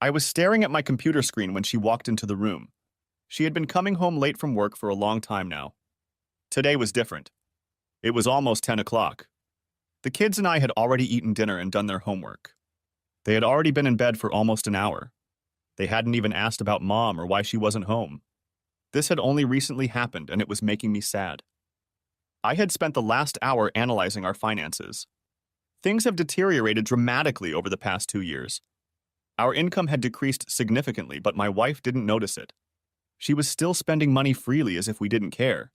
I was staring at my computer screen when she walked into the room. She had been coming home late from work for a long time now. Today was different. It was almost 10 o'clock. The kids and I had already eaten dinner and done their homework. They had already been in bed for almost an hour. They hadn't even asked about Mom or why she wasn't home. This had only recently happened, and it was making me sad. I had spent the last hour analyzing our finances. Things have deteriorated dramatically over the past 2 years. Our income had decreased significantly, but my wife didn't notice it. She was still spending money freely as if we didn't care.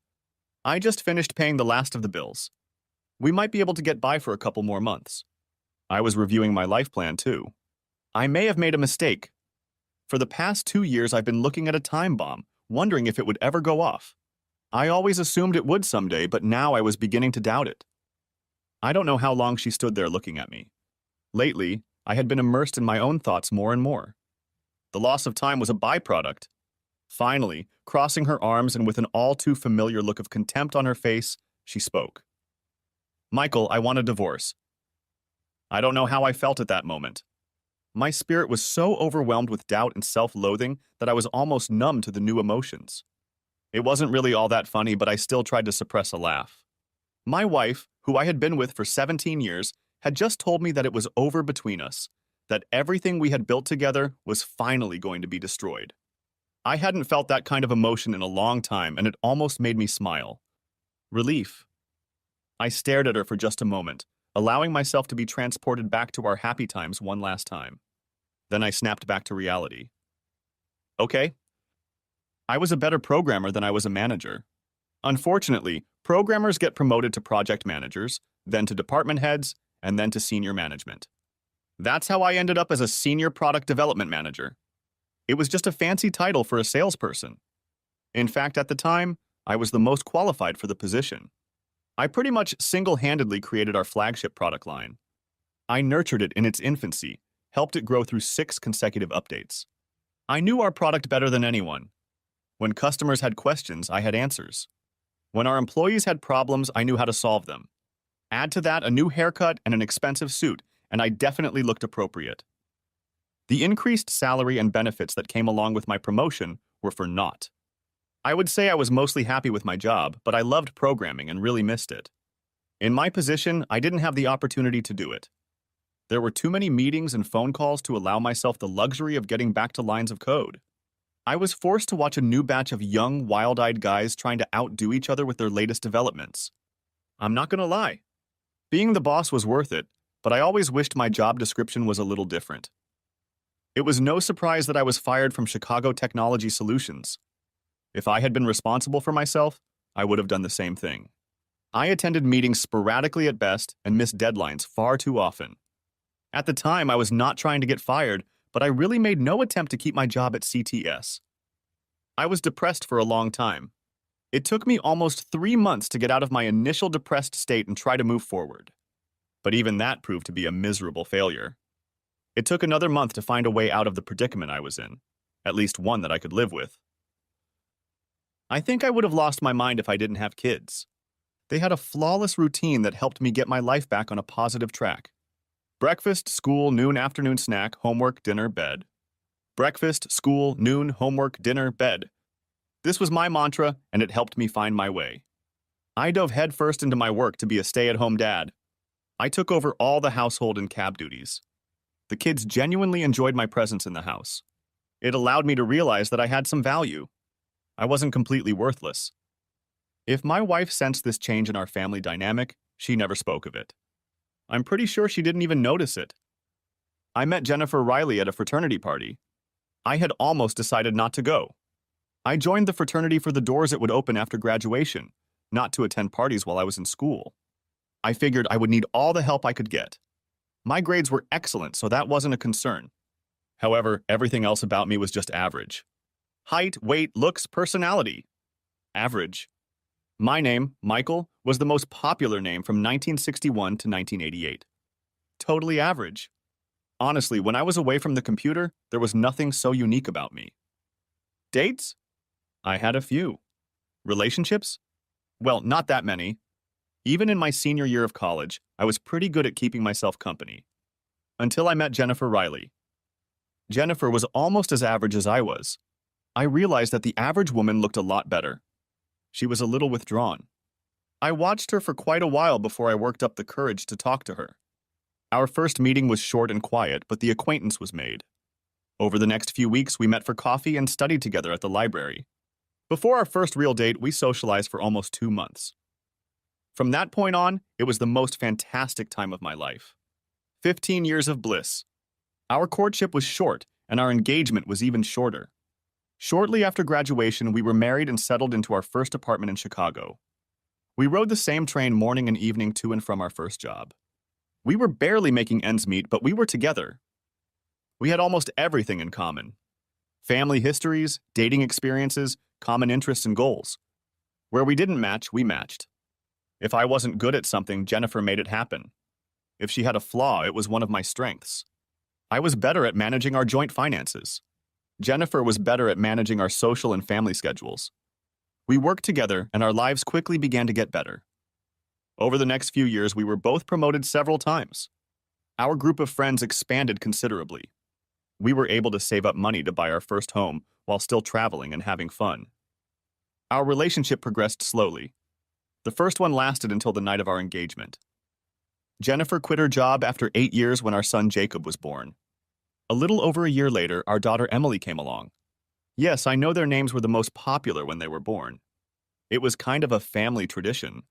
I just finished paying the last of the bills. We might be able to get by for a couple more months. I was reviewing my life plan, too. I may have made a mistake. For the past 2 years, I've been looking at a time bomb, wondering if it would ever go off. I always assumed it would someday, but now I was beginning to doubt it. I don't know how long she stood there looking at me. Lately, I had been immersed in my own thoughts more and more. The loss of time was a byproduct. Finally, crossing her arms and with an all-too-familiar look of contempt on her face, she spoke. "Michael, I want a divorce." I don't know how I felt at that moment. My spirit was so overwhelmed with doubt and self-loathing that I was almost numb to the new emotions. It wasn't really all that funny, but I still tried to suppress a laugh. My wife, who I had been with for 17 years, had just told me that it was over between us, that everything we had built together was finally going to be destroyed. I hadn't felt that kind of emotion in a long time, and it almost made me smile. Relief. I stared at her for just a moment, allowing myself to be transported back to our happy times one last time. Then I snapped back to reality. Okay. I was a better programmer than I was a manager. Unfortunately, programmers get promoted to project managers, then to department heads, and then to senior management. That's how I ended up as a senior product development manager. It was just a fancy title for a salesperson. In fact, at the time, I was the most qualified for the position. I pretty much single-handedly created our flagship product line. I nurtured it in its infancy, helped it grow through 6 consecutive updates. I knew our product better than anyone. When customers had questions, I had answers. When our employees had problems, I knew how to solve them. Add to that a new haircut and an expensive suit, and I definitely looked appropriate. The increased salary and benefits that came along with my promotion were for naught. I would say I was mostly happy with my job, but I loved programming and really missed it. In my position, I didn't have the opportunity to do it. There were too many meetings and phone calls to allow myself the luxury of getting back to lines of code. I was forced to watch a new batch of young, wild-eyed guys trying to outdo each other with their latest developments. I'm not gonna lie. Being the boss was worth it, but I always wished my job description was a little different. It was no surprise that I was fired from Chicago Technology Solutions. If I had been responsible for myself, I would have done the same thing. I attended meetings sporadically at best and missed deadlines far too often. At the time, I was not trying to get fired, but I really made no attempt to keep my job at CTS. I was depressed for a long time. It took me almost 3 months to get out of my initial depressed state and try to move forward. But even that proved to be a miserable failure. It took another month to find a way out of the predicament I was in, at least one that I could live with. I think I would have lost my mind if I didn't have kids. They had a flawless routine that helped me get my life back on a positive track. Breakfast, school, noon, afternoon snack, homework, dinner, bed. Breakfast, school, noon, homework, dinner, bed. This was my mantra, and it helped me find my way. I dove headfirst into my work to be a stay-at-home dad. I took over all the household and cab duties. The kids genuinely enjoyed my presence in the house. It allowed me to realize that I had some value. I wasn't completely worthless. If my wife sensed this change in our family dynamic, she never spoke of it. I'm pretty sure she didn't even notice it. I met Jennifer Riley at a fraternity party. I had almost decided not to go. I joined the fraternity for the doors it would open after graduation, not to attend parties while I was in school. I figured I would need all the help I could get. My grades were excellent, so that wasn't a concern. However, everything else about me was just average. Height, weight, looks, personality. Average. My name, Michael, was the most popular name from 1961 to 1988. Totally average. Honestly, when I was away from the computer, there was nothing so unique about me. Dates? I had a few. Relationships? Well, not that many. Even in my senior year of college, I was pretty good at keeping myself company. Until I met Jennifer Riley. Jennifer was almost as average as I was. I realized that the average woman looked a lot better. She was a little withdrawn. I watched her for quite a while before I worked up the courage to talk to her. Our first meeting was short and quiet, but the acquaintance was made. Over the next few weeks, we met for coffee and studied together at the library. Before our first real date, we socialized for almost 2 months. From that point on, it was the most fantastic time of my life. 15 years of bliss. Our courtship was short, and our engagement was even shorter. Shortly after graduation, we were married and settled into our first apartment in Chicago. We rode the same train morning and evening to and from our first job. We were barely making ends meet, but we were together. We had almost everything in common. Family histories, dating experiences, common interests and goals. Where we didn't match, we matched. If I wasn't good at something, Jennifer made it happen. If she had a flaw, it was one of my strengths. I was better at managing our joint finances. Jennifer was better at managing our social and family schedules. We worked together, and our lives quickly began to get better. Over the next few years, we were both promoted several times. Our group of friends expanded considerably. We were able to save up money to buy our first home while still traveling and having fun. Our relationship progressed slowly. The first one lasted until the night of our engagement. Jennifer quit her job after 8 years when our son Jacob was born. A little over a year later, our daughter Emily came along. Yes, I know their names were the most popular when they were born. It was kind of a family tradition.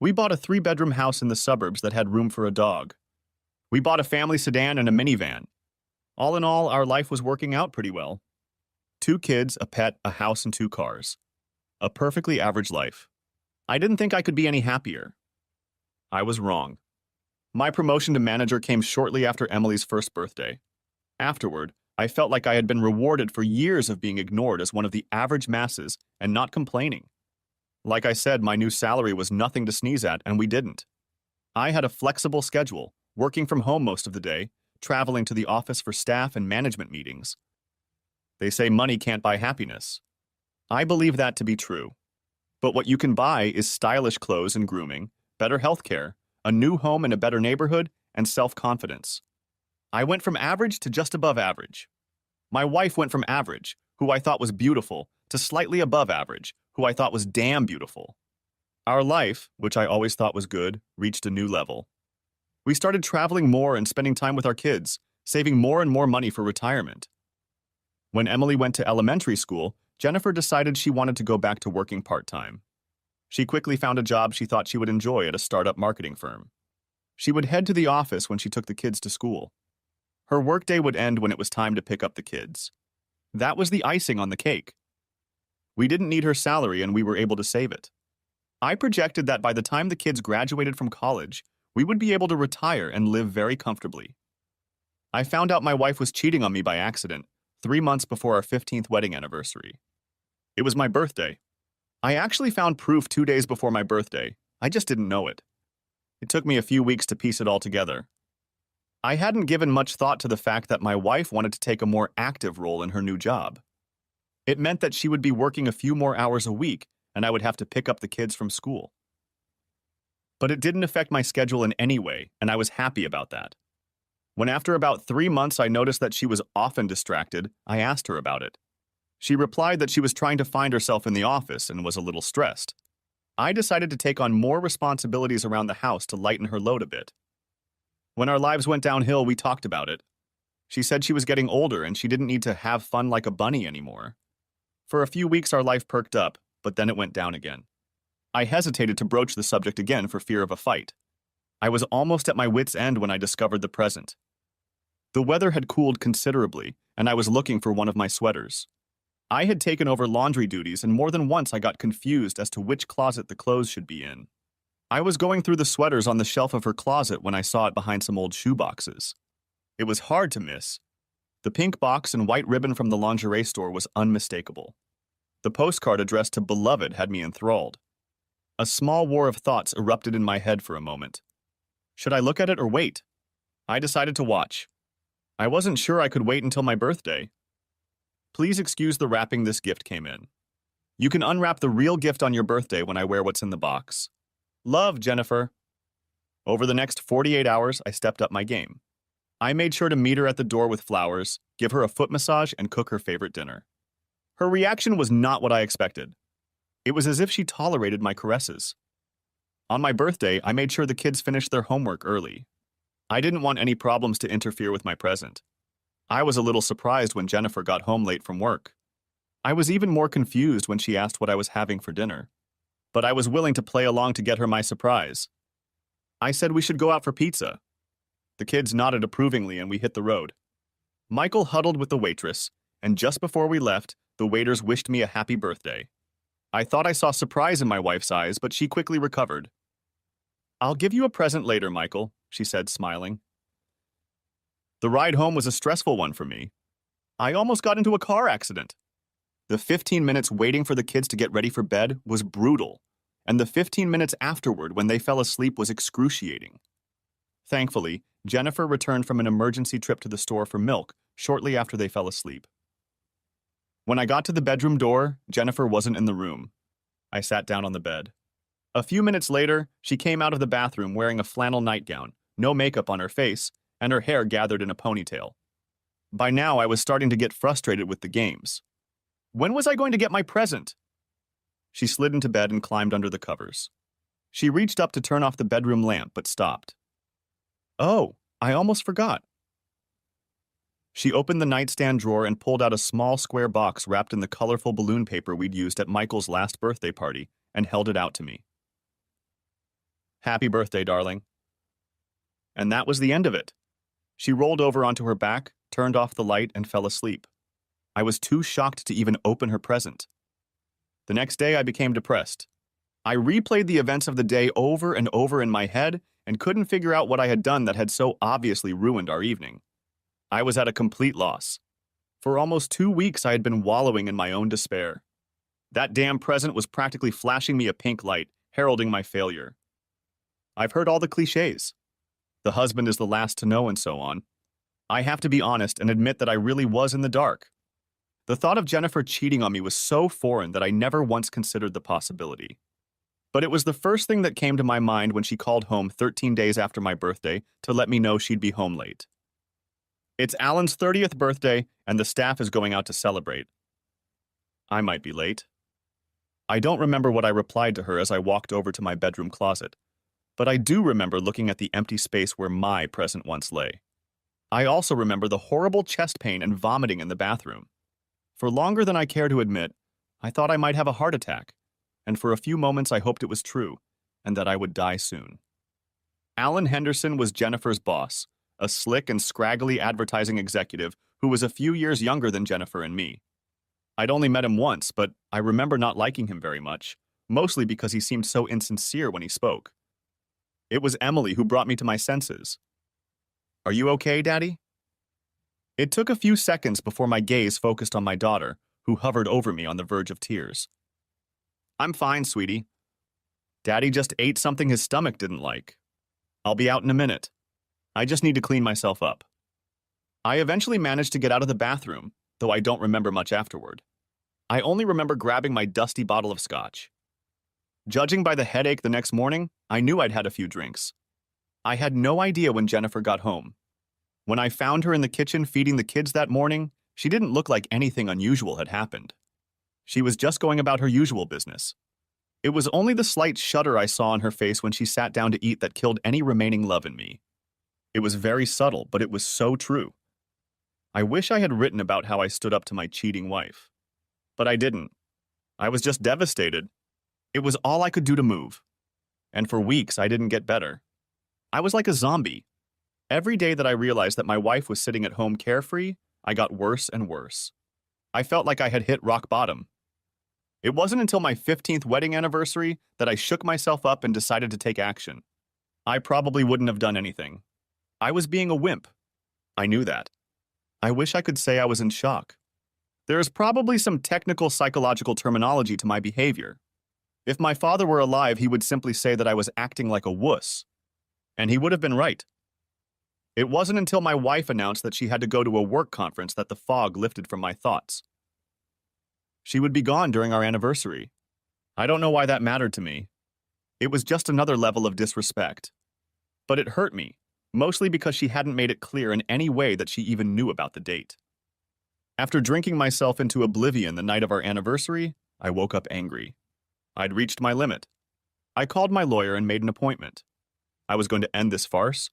We bought a 3-bedroom house in the suburbs that had room for a dog. We bought a family sedan and a minivan. All in all, our life was working out pretty well. 2 kids, a pet, a house, and 2 cars. A perfectly average life. I didn't think I could be any happier. I was wrong. My promotion to manager came shortly after Emily's first birthday. Afterward, I felt like I had been rewarded for years of being ignored as one of the average masses and not complaining. Like I said, my new salary was nothing to sneeze at, and we didn't. I had a flexible schedule, working from home most of the day, traveling to the office for staff and management meetings. They say money can't buy happiness. I believe that to be true. But what you can buy is stylish clothes and grooming, better health care, a new home in a better neighborhood, and self-confidence. I went from average to just above average. My wife went from average, who I thought was beautiful, to slightly above average, who I thought was damn beautiful. Our life, which I always thought was good, reached a new level. We started traveling more and spending time with our kids, saving more and more money for retirement. When Emily went to elementary school, Jennifer decided she wanted to go back to working part-time. She quickly found a job she thought she would enjoy at a startup marketing firm. She would head to the office when she took the kids to school. Her workday would end when it was time to pick up the kids. That was the icing on the cake. We didn't need her salary and we were able to save it. I projected that by the time the kids graduated from college, we would be able to retire and live very comfortably. I found out my wife was cheating on me by accident 3 months before our 15th wedding anniversary. It was my birthday. I actually found proof 2 days before my birthday. I just didn't know it. It took me a few weeks to piece it all together. I hadn't given much thought to the fact that my wife wanted to take a more active role in her new job. It meant that she would be working a few more hours a week, and I would have to pick up the kids from school. But it didn't affect my schedule in any way, and I was happy about that. When after about 3 months I noticed that she was often distracted, I asked her about it. She replied that she was trying to find herself in the office and was a little stressed. I decided to take on more responsibilities around the house to lighten her load a bit. When our lives went downhill, we talked about it. She said she was getting older and she didn't need to have fun like a bunny anymore. For a few weeks our life perked up, but then it went down again. I hesitated to broach the subject again for fear of a fight. I was almost at my wit's end when I discovered the present. The weather had cooled considerably, and I was looking for one of my sweaters. I had taken over laundry duties, and more than once I got confused as to which closet the clothes should be in. I was going through the sweaters on the shelf of her closet when I saw it behind some old shoe boxes. It was hard to miss. The pink box and white ribbon from the lingerie store was unmistakable. The postcard addressed to Beloved had me enthralled. A small war of thoughts erupted in my head for a moment. Should I look at it or wait? I decided to watch. I wasn't sure I could wait until my birthday. Please excuse the wrapping this gift came in. You can unwrap the real gift on your birthday when I wear what's in the box. Love, Jennifer. Over the next 48 hours, I stepped up my game. I made sure to meet her at the door with flowers, give her a foot massage, and cook her favorite dinner. Her reaction was not what I expected. It was as if she tolerated my caresses. On my birthday, I made sure the kids finished their homework early. I didn't want any problems to interfere with my present. I was a little surprised when Jennifer got home late from work. I was even more confused when she asked what I was having for dinner. But I was willing to play along to get her my surprise. I said we should go out for pizza. The kids nodded approvingly and we hit the road. Michael huddled with the waitress, and just before we left, the waiters wished me a happy birthday. I thought I saw surprise in my wife's eyes, but she quickly recovered. "I'll give you a present later, Michael," she said, smiling. The ride home was a stressful one for me. I almost got into a car accident. The 15 minutes waiting for the kids to get ready for bed was brutal, and the 15 minutes afterward when they fell asleep was excruciating. Thankfully, Jennifer returned from an emergency trip to the store for milk shortly after they fell asleep. When I got to the bedroom door, Jennifer wasn't in the room. I sat down on the bed. A few minutes later, she came out of the bathroom wearing a flannel nightgown, no makeup on her face, and her hair gathered in a ponytail. By now, I was starting to get frustrated with the games. When was I going to get my present? She slid into bed and climbed under the covers. She reached up to turn off the bedroom lamp, but stopped. "Oh, I almost forgot." She opened the nightstand drawer and pulled out a small square box wrapped in the colorful balloon paper we'd used at Michael's last birthday party and held it out to me. "Happy birthday, darling." And that was the end of it. She rolled over onto her back, turned off the light, and fell asleep. I was too shocked to even open her present. The next day, I became depressed. I replayed the events of the day over and over in my head and couldn't figure out what I had done that had so obviously ruined our evening. I was at a complete loss. For almost 2 weeks, I had been wallowing in my own despair. That damn present was practically flashing me a pink light, heralding my failure. I've heard all the cliches. The husband is the last to know and so on. I have to be honest and admit that I really was in the dark. The thought of Jennifer cheating on me was so foreign that I never once considered the possibility. But it was the first thing that came to my mind when she called home 13 days after my birthday to let me know she'd be home late. "It's Alan's 30th birthday, and the staff is going out to celebrate. I might be late." I don't remember what I replied to her as I walked over to my bedroom closet, but I do remember looking at the empty space where my present once lay. I also remember the horrible chest pain and vomiting in the bathroom. For longer than I care to admit, I thought I might have a heart attack, and for a few moments I hoped it was true, and that I would die soon. Alan Henderson was Jennifer's boss, a slick and scraggly advertising executive who was a few years younger than Jennifer and me. I'd only met him once, but I remember not liking him very much, mostly because he seemed so insincere when he spoke. It was Emily who brought me to my senses. "Are you okay, Daddy?" It took a few seconds before my gaze focused on my daughter, who hovered over me on the verge of tears. "I'm fine, sweetie. Daddy just ate something his stomach didn't like. I'll be out in a minute. I just need to clean myself up." I eventually managed to get out of the bathroom, though I don't remember much afterward. I only remember grabbing my dusty bottle of scotch. Judging by the headache the next morning, I knew I'd had a few drinks. I had no idea when Jennifer got home. When I found her in the kitchen feeding the kids that morning, she didn't look like anything unusual had happened. She was just going about her usual business. It was only the slight shudder I saw on her face when she sat down to eat that killed any remaining love in me. It was very subtle, but it was so true. I wish I had written about how I stood up to my cheating wife. But I didn't. I was just devastated. It was all I could do to move. And for weeks, I didn't get better. I was like a zombie. Every day that I realized that my wife was sitting at home carefree, I got worse and worse. I felt like I had hit rock bottom. It wasn't until my 15th wedding anniversary that I shook myself up and decided to take action. I probably wouldn't have done anything. I was being a wimp. I knew that. I wish I could say I was in shock. There is probably some technical psychological terminology to my behavior. If my father were alive, he would simply say that I was acting like a wuss. And he would have been right. It wasn't until my wife announced that she had to go to a work conference that the fog lifted from my thoughts. She would be gone during our anniversary. I don't know why that mattered to me. It was just another level of disrespect. But it hurt me. mostly because she hadn't made it clear in any way that she even knew about the date. After drinking myself into oblivion the night of our anniversary, I woke up angry. I'd reached my limit. I called my lawyer and made an appointment. I was going to end this farce.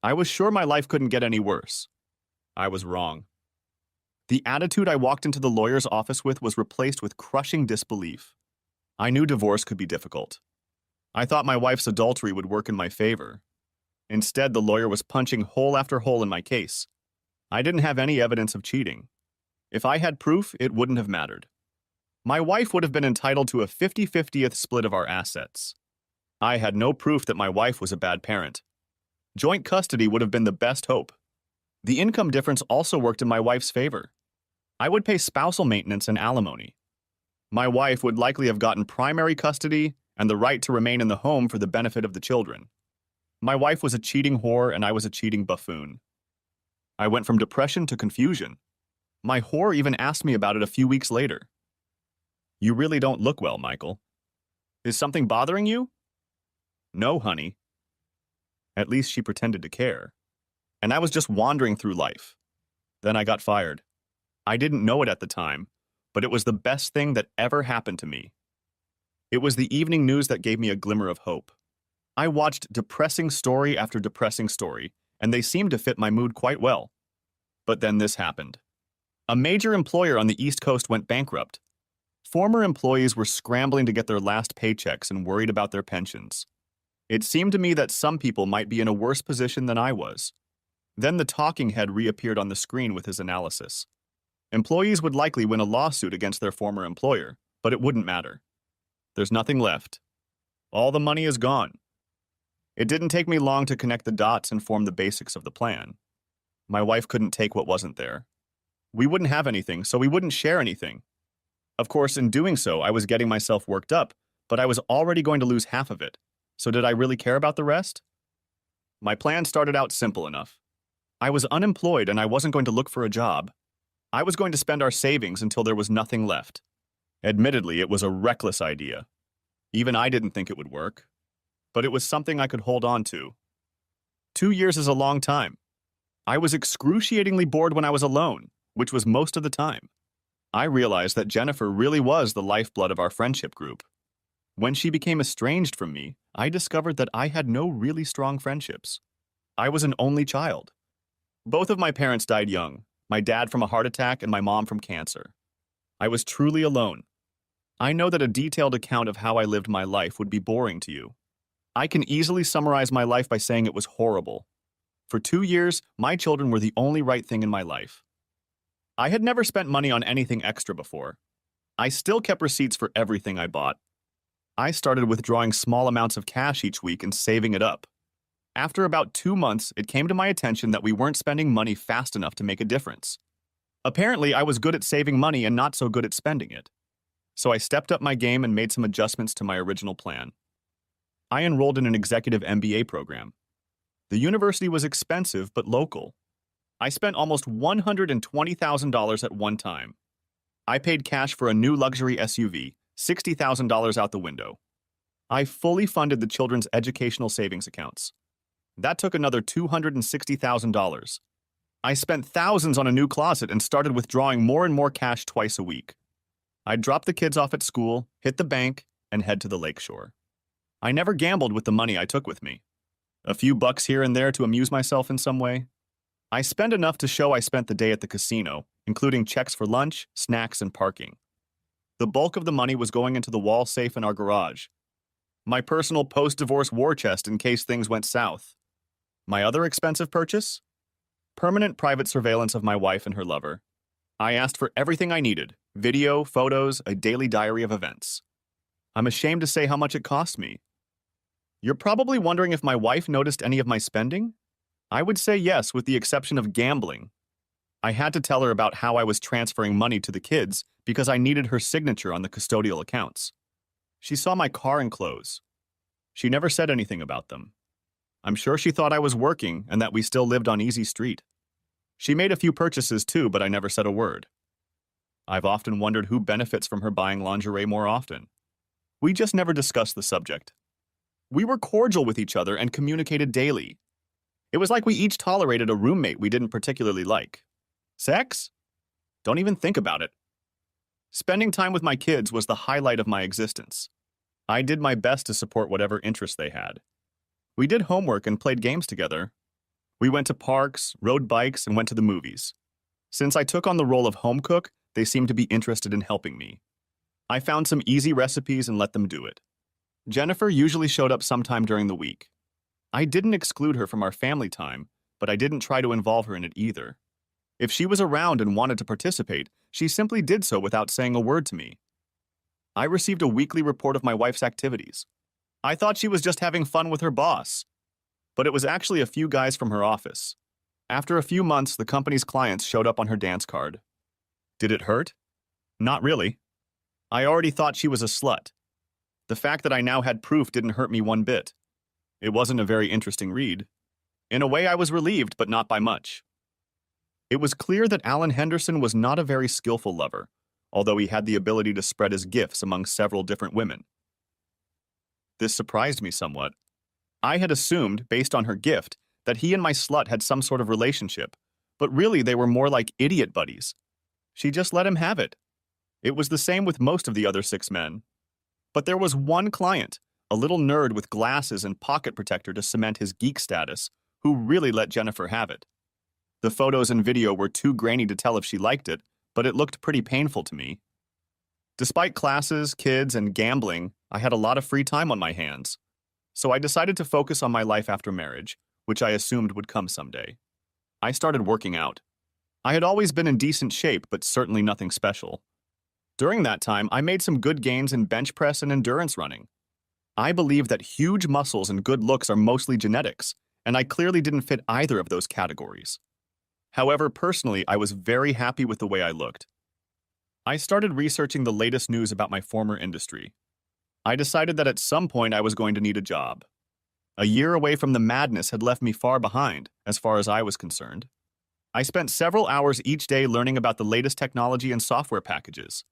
I was sure my life couldn't get any worse. I was wrong. The attitude I walked into the lawyer's office with was replaced with crushing disbelief. I knew divorce could be difficult. I thought my wife's adultery would work in my favor. Instead, the lawyer was punching hole after hole in my case. I didn't have any evidence of cheating. If I had proof, it wouldn't have mattered. My wife would have been entitled to a 50-50th split of our assets. I had no proof that my wife was a bad parent. Joint custody would have been the best hope. The income difference also worked in my wife's favor. I would pay spousal maintenance and alimony. My wife would likely have gotten primary custody and the right to remain in the home for the benefit of the children. My wife was a cheating whore and I was a cheating buffoon. I went from depression to confusion. My whore even asked me about it a few weeks later. "You really don't look well, Michael. Is something bothering you?" "No, honey." At least she pretended to care. And I was just wandering through life. Then I got fired. I didn't know it at the time, but it was the best thing that ever happened to me. It was the evening news that gave me a glimmer of hope. I watched depressing story after depressing story, and they seemed to fit my mood quite well. But then this happened. A major employer on the East Coast went bankrupt. Former employees were scrambling to get their last paychecks and worried about their pensions. It seemed to me that some people might be in a worse position than I was. Then the talking head reappeared on the screen with his analysis. Employees would likely win a lawsuit against their former employer, but it wouldn't matter. There's nothing left. All the money is gone. It didn't take me long to connect the dots and form the basics of the plan. My wife couldn't take what wasn't there. We wouldn't have anything, so we wouldn't share anything. Of course, in doing so, I was getting myself worked up, but I was already going to lose half of it. So did I really care about the rest? My plan started out simple enough. I was unemployed and I wasn't going to look for a job. I was going to spend our savings until there was nothing left. Admittedly, it was a reckless idea. Even I didn't think it would work. But it was something I could hold on to. 2 years is a long time. I was excruciatingly bored when I was alone, which was most of the time. I realized that Jennifer really was the lifeblood of our friendship group. When she became estranged from me, I discovered that I had no really strong friendships. I was an only child. Both of my parents died young, my dad from a heart attack and my mom from cancer. I was truly alone. I know that a detailed account of how I lived my life would be boring to you. I can easily summarize my life by saying it was horrible. For 2 years, my children were the only right thing in my life. I had never spent money on anything extra before. I still kept receipts for everything I bought. I started withdrawing small amounts of cash each week and saving it up. After about 2 months, it came to my attention that we weren't spending money fast enough to make a difference. Apparently, I was good at saving money and not so good at spending it. So I stepped up my game and made some adjustments to my original plan. I enrolled in an executive MBA program. The university was expensive but local. I spent almost $120,000 at one time. I paid cash for a new luxury SUV, $60,000 out the window. I fully funded the children's educational savings accounts. That took another $260,000. I spent thousands on a new closet and started withdrawing more and more cash twice a week. I'd drop the kids off at school, hit the bank, and head to the lakeshore. I never gambled with the money I took with me. A few bucks here and there to amuse myself in some way. I spent enough to show I spent the day at the casino, including checks for lunch, snacks, and parking. The bulk of the money was going into the wall safe in our garage. My personal post-divorce war chest in case things went south. My other expensive purchase? Permanent private surveillance of my wife and her lover. I asked for everything I needed: video, photos, a daily diary of events. I'm ashamed to say how much it cost me. You're probably wondering if my wife noticed any of my spending? I would say yes, with the exception of gambling. I had to tell her about how I was transferring money to the kids because I needed her signature on the custodial accounts. She saw my car and clothes. She never said anything about them. I'm sure she thought I was working and that we still lived on Easy Street. She made a few purchases too, but I never said a word. I've often wondered who benefits from her buying lingerie more often. We just never discussed the subject. We were cordial with each other and communicated daily. It was like we each tolerated a roommate we didn't particularly like. Sex? Don't even think about it. Spending time with my kids was the highlight of my existence. I did my best to support whatever interests they had. We did homework and played games together. We went to parks, rode bikes, and went to the movies. Since I took on the role of home cook, they seemed to be interested in helping me. I found some easy recipes and let them do it. Jennifer usually showed up sometime during the week. I didn't exclude her from our family time, but I didn't try to involve her in it either. If she was around and wanted to participate, she simply did so without saying a word to me. I received a weekly report of my wife's activities. I thought she was just having fun with her boss, but it was actually a few guys from her office. After a few months, the company's clients showed up on her dance card. Did it hurt? Not really. I already thought she was a slut. The fact that I now had proof didn't hurt me one bit. It wasn't a very interesting read. In a way, I was relieved, but not by much. It was clear that Alan Henderson was not a very skillful lover, although he had the ability to spread his gifts among several different women. This surprised me somewhat. I had assumed, based on her gift, that he and my slut had some sort of relationship, but really they were more like idiot buddies. She just let him have it. It was the same with most of the other 6 men. But there was one client, a little nerd with glasses and pocket protector to cement his geek status, who really let Jennifer have it. The photos and video were too grainy to tell if she liked it, but it looked pretty painful to me. Despite classes, kids, and gambling, I had a lot of free time on my hands. So I decided to focus on my life after marriage, which I assumed would come someday. I started working out. I had always been in decent shape, but certainly nothing special. During that time, I made some good gains in bench press and endurance running. I believe that huge muscles and good looks are mostly genetics, and I clearly didn't fit either of those categories. However, personally, I was very happy with the way I looked. I started researching the latest news about my former industry. I decided that at some point I was going to need a job. A year away from the madness had left me far behind, as far as I was concerned. I spent several hours each day learning about the latest technology and software packages.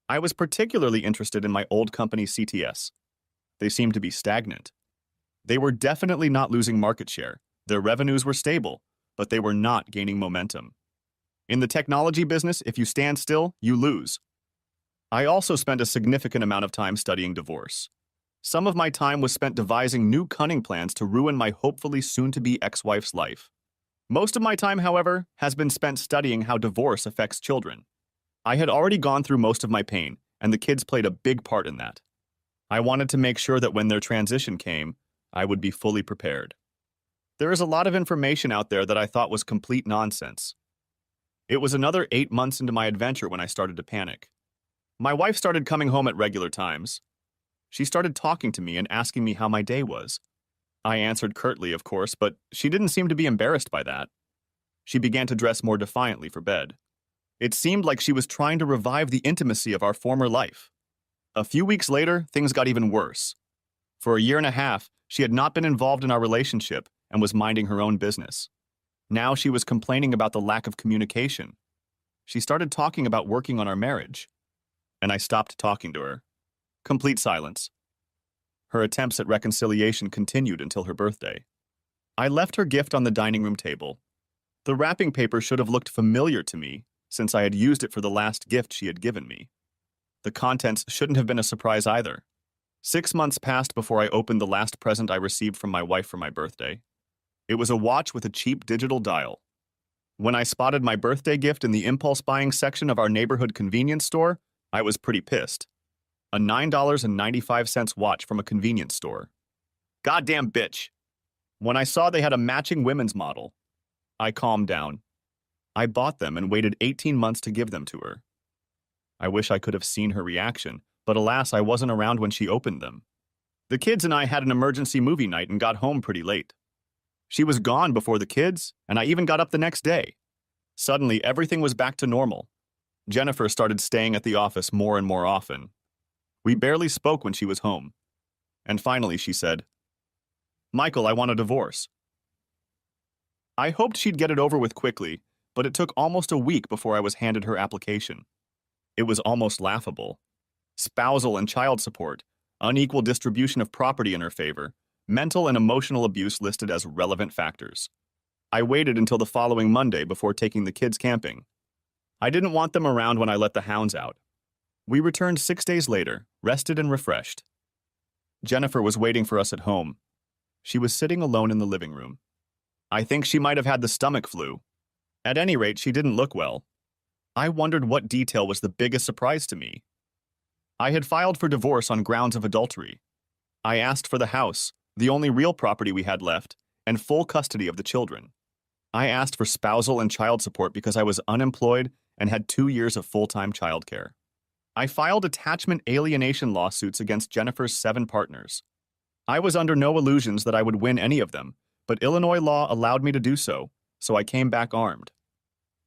I was particularly interested in my old company CTS. They seemed to be stagnant. They were definitely not losing market share. Their revenues were stable, but they were not gaining momentum. In the technology business, if you stand still, you lose. I also spent a significant amount of time studying divorce. Some of my time was spent devising new cunning plans to ruin my hopefully soon-to-be ex-wife's life. Most of my time, however, has been spent studying how divorce affects children. I had already gone through most of my pain, and the kids played a big part in that. I wanted to make sure that when their transition came, I would be fully prepared. There is a lot of information out there that I thought was complete nonsense. It was another 8 months into my adventure when I started to panic. My wife started coming home at regular times. She started talking to me and asking me how my day was. I answered curtly, of course, but she didn't seem to be embarrassed by that. She began to dress more defiantly for bed. It seemed like she was trying to revive the intimacy of our former life. A few weeks later, things got even worse. For a year and a half, she had not been involved in our relationship and was minding her own business. Now she was complaining about the lack of communication. She started talking about working on our marriage, and I stopped talking to her. Complete silence. Her attempts at reconciliation continued until her birthday. I left her gift on the dining room table. The wrapping paper should have looked familiar to me, since I had used it for the last gift she had given me. The contents shouldn't have been a surprise either. 6 months passed before I opened the last present I received from my wife for my birthday. It was a watch with a cheap digital dial. When I spotted my birthday gift in the impulse buying section of our neighborhood convenience store, I was pretty pissed. A $9.95 watch from a convenience store. Goddamn bitch. When I saw they had a matching women's model, I calmed down. I bought them and waited 18 months to give them to her. I wish I could have seen her reaction, but alas, I wasn't around when she opened them. The kids and I had an emergency movie night and got home pretty late. She was gone before the kids, and I even got up the next day. Suddenly, everything was back to normal. Jennifer started staying at the office more and more often. We barely spoke when she was home. And finally, she said, "Michael, I want a divorce." I hoped she'd get it over with quickly, but it took almost a week before I was handed her application. It was almost laughable. Spousal and child support, unequal distribution of property in her favor, mental and emotional abuse listed as relevant factors. I waited until the following Monday before taking the kids camping. I didn't want them around when I let the hounds out. We returned 6 days later, rested and refreshed. Jennifer was waiting for us at home. She was sitting alone in the living room. I think she might have had the stomach flu. At any rate, she didn't look well. I wondered what detail was the biggest surprise to me. I had filed for divorce on grounds of adultery. I asked for the house, the only real property we had left, and full custody of the children. I asked for spousal and child support because I was unemployed and had 2 years of full-time childcare. I filed attachment alienation lawsuits against Jennifer's 7 partners. I was under no illusions that I would win any of them, but Illinois law allowed me to do so, so I came back armed.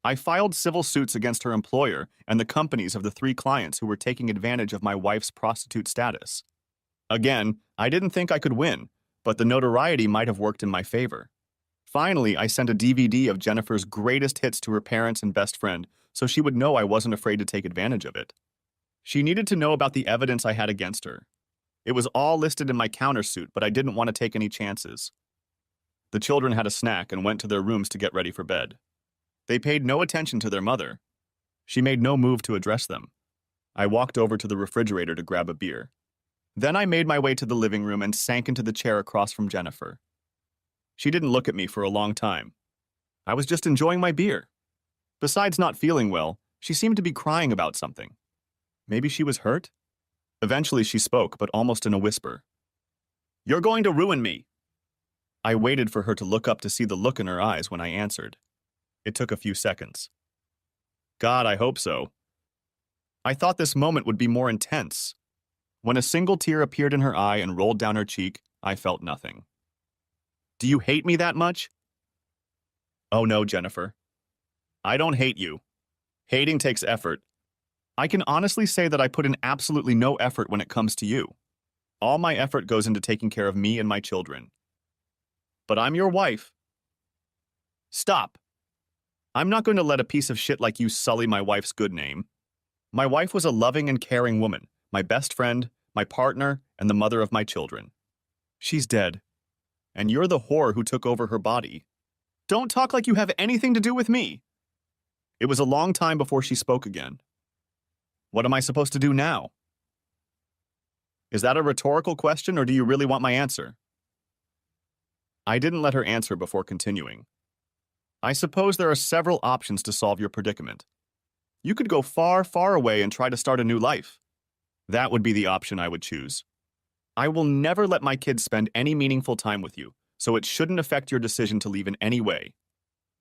I filed civil suits against her employer and the companies of the 3 clients who were taking advantage of my wife's prostitute status. Again, I didn't think I could win, but the notoriety might have worked in my favor. Finally, I sent a DVD of Jennifer's greatest hits to her parents and best friend so she would know I wasn't afraid to take advantage of it. She needed to know about the evidence I had against her. It was all listed in my countersuit, but I didn't want to take any chances. The children had a snack and went to their rooms to get ready for bed. They paid no attention to their mother. She made no move to address them. I walked over to the refrigerator to grab a beer. Then I made my way to the living room and sank into the chair across from Jennifer. She didn't look at me for a long time. I was just enjoying my beer. Besides not feeling well, she seemed to be crying about something. Maybe she was hurt? Eventually she spoke, but almost in a whisper. "You're going to ruin me." I waited for her to look up to see the look in her eyes when I answered. It took a few seconds. God, I hope so. I thought this moment would be more intense. When a single tear appeared in her eye and rolled down her cheek, I felt nothing. "Do you hate me that much?" "Oh no, Jennifer. I don't hate you. Hating takes effort. I can honestly say that I put in absolutely no effort when it comes to you. All my effort goes into taking care of me and my children. But I'm your wife." "Stop. I'm not going to let a piece of shit like you sully my wife's good name. My wife was a loving and caring woman, my best friend, my partner, and the mother of my children. She's dead. And you're the whore who took over her body. Don't talk like you have anything to do with me." It was a long time before she spoke again. "What am I supposed to do now?" Is that a rhetorical question, or do you really want my answer? I didn't let her answer before continuing. "I suppose there are several options to solve your predicament. You could go far, far away and try to start a new life. That would be the option I would choose. I will never let my kids spend any meaningful time with you, so it shouldn't affect your decision to leave in any way.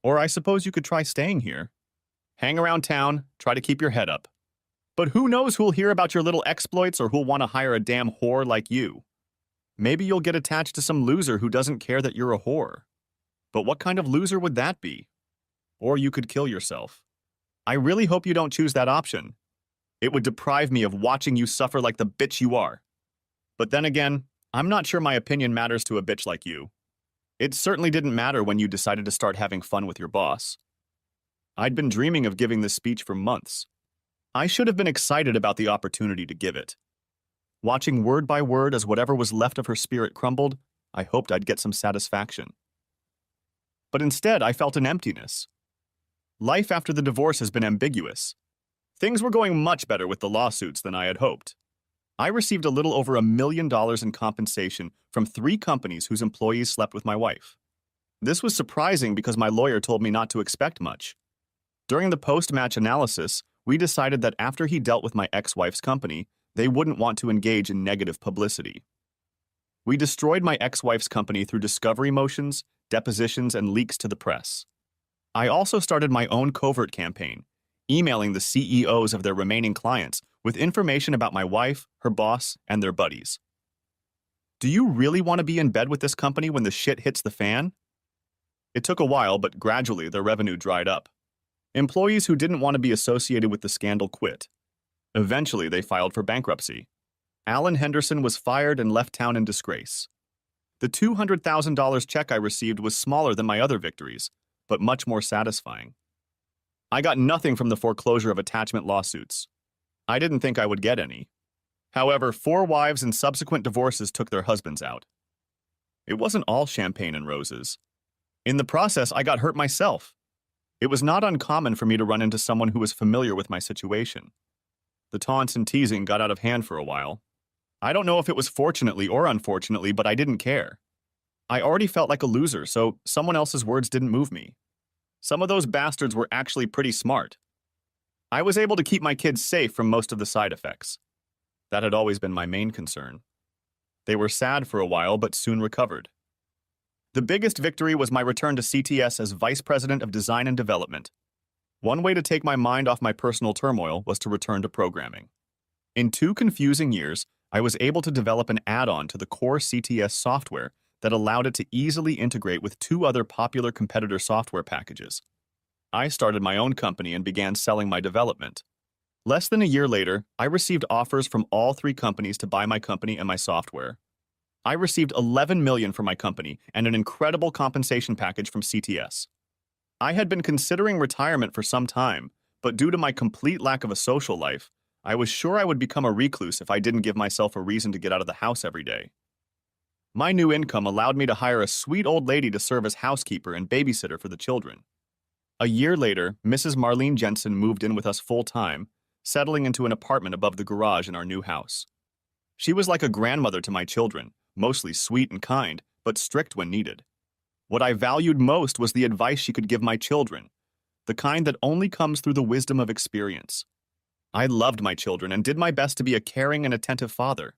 Or I suppose you could try staying here. Hang around town, try to keep your head up. But who knows who'll hear about your little exploits or who'll want to hire a damn whore like you. Maybe you'll get attached to some loser who doesn't care that you're a whore. But what kind of loser would that be? Or you could kill yourself. I really hope you don't choose that option. It would deprive me of watching you suffer like the bitch you are. But then again, I'm not sure my opinion matters to a bitch like you. It certainly didn't matter when you decided to start having fun with your boss. I'd been dreaming of giving this speech for months. I should have been excited about the opportunity to give it. Watching word by word as whatever was left of her spirit crumbled, I hoped I'd get some satisfaction. But instead, I felt an emptiness. Life after the divorce has been ambiguous. Things were going much better with the lawsuits than I had hoped. I received a little over $1 million in compensation from 3 companies whose employees slept with my wife. This was surprising because my lawyer told me not to expect much. During the post-match analysis, we decided that after he dealt with my ex-wife's company, they wouldn't want to engage in negative publicity. We destroyed my ex-wife's company through discovery motions, depositions, and leaks to the press. I also started my own covert campaign, emailing the CEOs of their remaining clients with information about my wife, her boss, and their buddies. Do you really want to be in bed with this company when the shit hits the fan? It took a while, but gradually their revenue dried up. Employees who didn't want to be associated with the scandal quit. Eventually, they filed for bankruptcy. Alan Henderson was fired and left town in disgrace. The $200,000 check I received was smaller than my other victories, but much more satisfying. I got nothing from the foreclosure of attachment lawsuits. I didn't think I would get any. However, 4 wives and subsequent divorces took their husbands out. It wasn't all champagne and roses. In the process, I got hurt myself. It was not uncommon for me to run into someone who was familiar with my situation. The taunts and teasing got out of hand for a while. I don't know if it was fortunately or unfortunately, but I didn't care. I already felt like a loser, so someone else's words didn't move me. Some of those bastards were actually pretty smart. I was able to keep my kids safe from most of the side effects. That had always been my main concern. They were sad for a while, but soon recovered. The biggest victory was my return to CTS as Vice President of Design and Development. One way to take my mind off my personal turmoil was to return to programming. In 2 confusing years, I was able to develop an add-on to the core CTS software that allowed it to easily integrate with 2 other popular competitor software packages. I started my own company and began selling my development. Less than a year later, I received offers from all 3 companies to buy my company and my software. I received $11 million for my company and an incredible compensation package from CTS. I had been considering retirement for some time, but due to my complete lack of a social life, I was sure I would become a recluse if I didn't give myself a reason to get out of the house every day. My new income allowed me to hire a sweet old lady to serve as housekeeper and babysitter for the children. A year later, Mrs. Marlene Jensen moved in with us full-time, settling into an apartment above the garage in our new house. She was like a grandmother to my children, mostly sweet and kind, but strict when needed. What I valued most was the advice she could give my children, the kind that only comes through the wisdom of experience. I loved my children and did my best to be a caring and attentive father.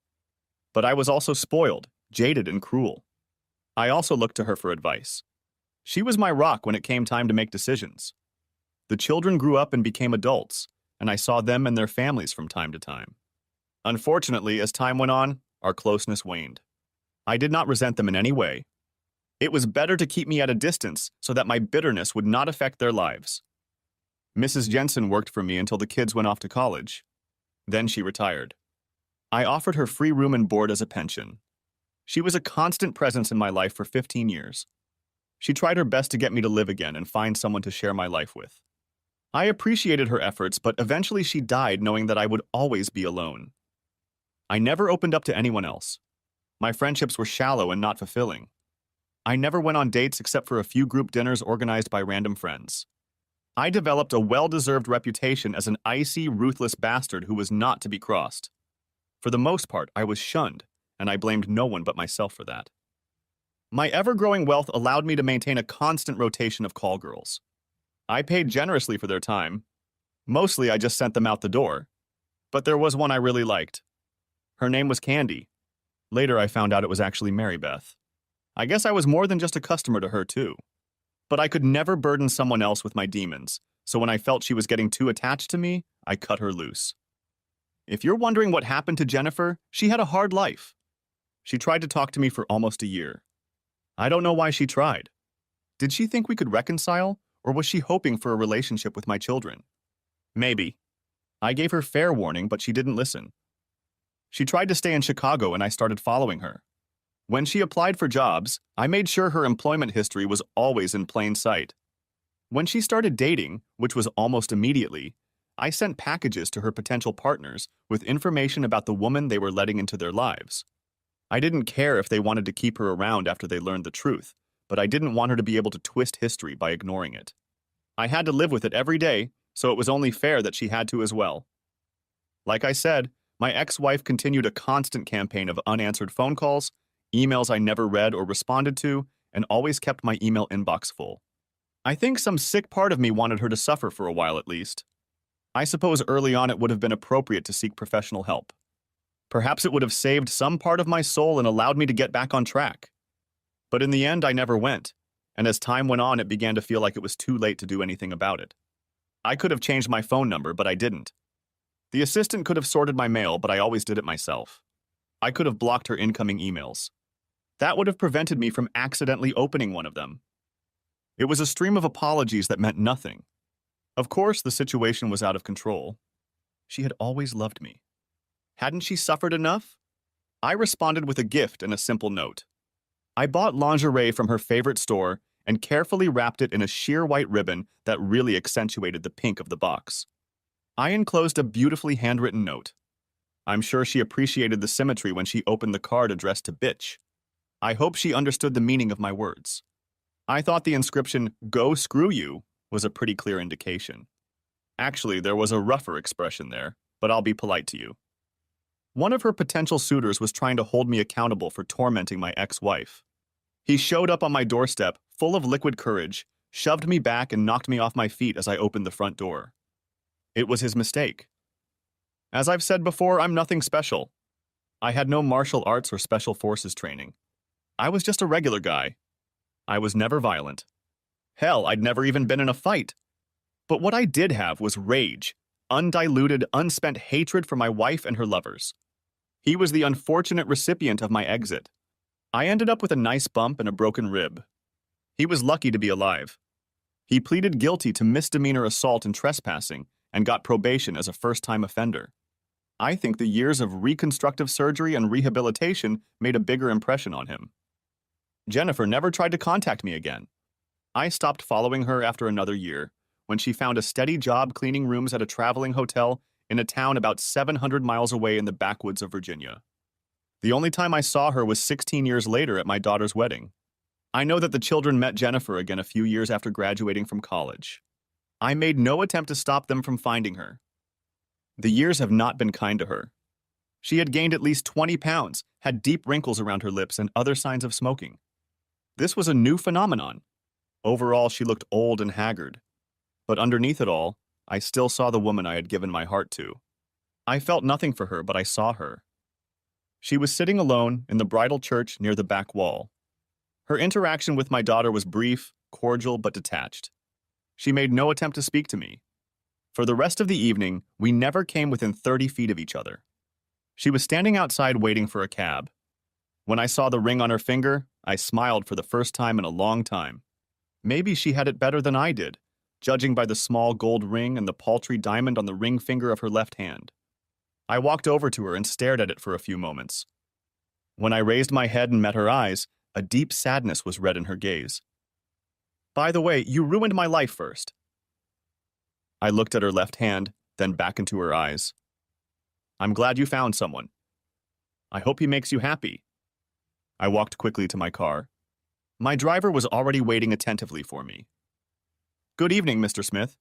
But I was also spoiled, jaded, and cruel. I also looked to her for advice. She was my rock when it came time to make decisions. The children grew up and became adults, and I saw them and their families from time to time. Unfortunately, as time went on, our closeness waned. I did not resent them in any way. It was better to keep me at a distance so that my bitterness would not affect their lives. Mrs. Jensen worked for me until the kids went off to college. Then she retired. I offered her free room and board as a pension. She was a constant presence in my life for 15 years. She tried her best to get me to live again and find someone to share my life with. I appreciated her efforts, but eventually she died knowing that I would always be alone. I never opened up to anyone else. My friendships were shallow and not fulfilling. I never went on dates except for a few group dinners organized by random friends. I developed a well-deserved reputation as an icy, ruthless bastard who was not to be crossed. For the most part, I was shunned, and I blamed no one but myself for that. My ever-growing wealth allowed me to maintain a constant rotation of call girls. I paid generously for their time. Mostly, I just sent them out the door. But there was one I really liked. Her name was Candy. Later, I found out it was actually Mary Beth. I guess I was more than just a customer to her, too. But I could never burden someone else with my demons, so when I felt she was getting too attached to me, I cut her loose. If you're wondering what happened to Jennifer, she had a hard life. She tried to talk to me for almost a year. I don't know why she tried. Did she think we could reconcile, or was she hoping for a relationship with my children? Maybe. I gave her fair warning, but she didn't listen. She tried to stay in Chicago, and I started following her. When she applied for jobs, I made sure her employment history was always in plain sight. When she started dating, which was almost immediately, I sent packages to her potential partners with information about the woman they were letting into their lives. I didn't care if they wanted to keep her around after they learned the truth, but I didn't want her to be able to twist history by ignoring it. I had to live with it every day, so it was only fair that she had to as well. Like I said, my ex-wife continued a constant campaign of unanswered phone calls, emails I never read or responded to, and always kept my email inbox full. I think some sick part of me wanted her to suffer for a while at least. I suppose early on it would have been appropriate to seek professional help. Perhaps it would have saved some part of my soul and allowed me to get back on track. But in the end, I never went, and as time went on, it began to feel like it was too late to do anything about it. I could have changed my phone number, but I didn't. The assistant could have sorted my mail, but I always did it myself. I could have blocked her incoming emails. That would have prevented me from accidentally opening one of them. It was a stream of apologies that meant nothing. Of course, the situation was out of control. She had always loved me. Hadn't she suffered enough? I responded with a gift and a simple note. I bought lingerie from her favorite store and carefully wrapped it in a sheer white ribbon that really accentuated the pink of the box. I enclosed a beautifully handwritten note. I'm sure she appreciated the symmetry when she opened the card addressed to Bitch. I hope she understood the meaning of my words. I thought the inscription, "Go screw you," was a pretty clear indication. Actually, there was a rougher expression there, but I'll be polite to you. One of her potential suitors was trying to hold me accountable for tormenting my ex-wife. He showed up on my doorstep, full of liquid courage, shoved me back and knocked me off my feet as I opened the front door. It was his mistake. As I've said before, I'm nothing special. I had no martial arts or special forces training. I was just a regular guy. I was never violent. Hell, I'd never even been in a fight. But what I did have was rage, undiluted, unspent hatred for my wife and her lovers. He was the unfortunate recipient of my exit. I ended up with a nice bump and a broken rib. He was lucky to be alive. He pleaded guilty to misdemeanor assault and trespassing and got probation as a first-time offender. I think the years of reconstructive surgery and rehabilitation made a bigger impression on him. Jennifer never tried to contact me again. I stopped following her after another year, when she found a steady job cleaning rooms at a traveling hotel in a town about 700 miles away in the backwoods of Virginia. The only time I saw her was 16 years later at my daughter's wedding. I know that the children met Jennifer again a few years after graduating from college. I made no attempt to stop them from finding her. The years have not been kind to her. She had gained at least 20 pounds, had deep wrinkles around her lips, and other signs of smoking. This was a new phenomenon. Overall, she looked old and haggard. But underneath it all, I still saw the woman I had given my heart to. I felt nothing for her, but I saw her. She was sitting alone in the bridal church near the back wall. Her interaction with my daughter was brief, cordial, but detached. She made no attempt to speak to me. For the rest of the evening, we never came within 30 feet of each other. She was standing outside waiting for a cab. When I saw the ring on her finger, I smiled for the first time in a long time. Maybe she had it better than I did, judging by the small gold ring and the paltry diamond on the ring finger of her left hand. I walked over to her and stared at it for a few moments. When I raised my head and met her eyes, a deep sadness was read in her gaze. "By the way, you ruined my life first." I looked at her left hand, then back into her eyes. "I'm glad you found someone. I hope he makes you happy." I walked quickly to my car. My driver was already waiting attentively for me. "Good evening, Mr. Smith.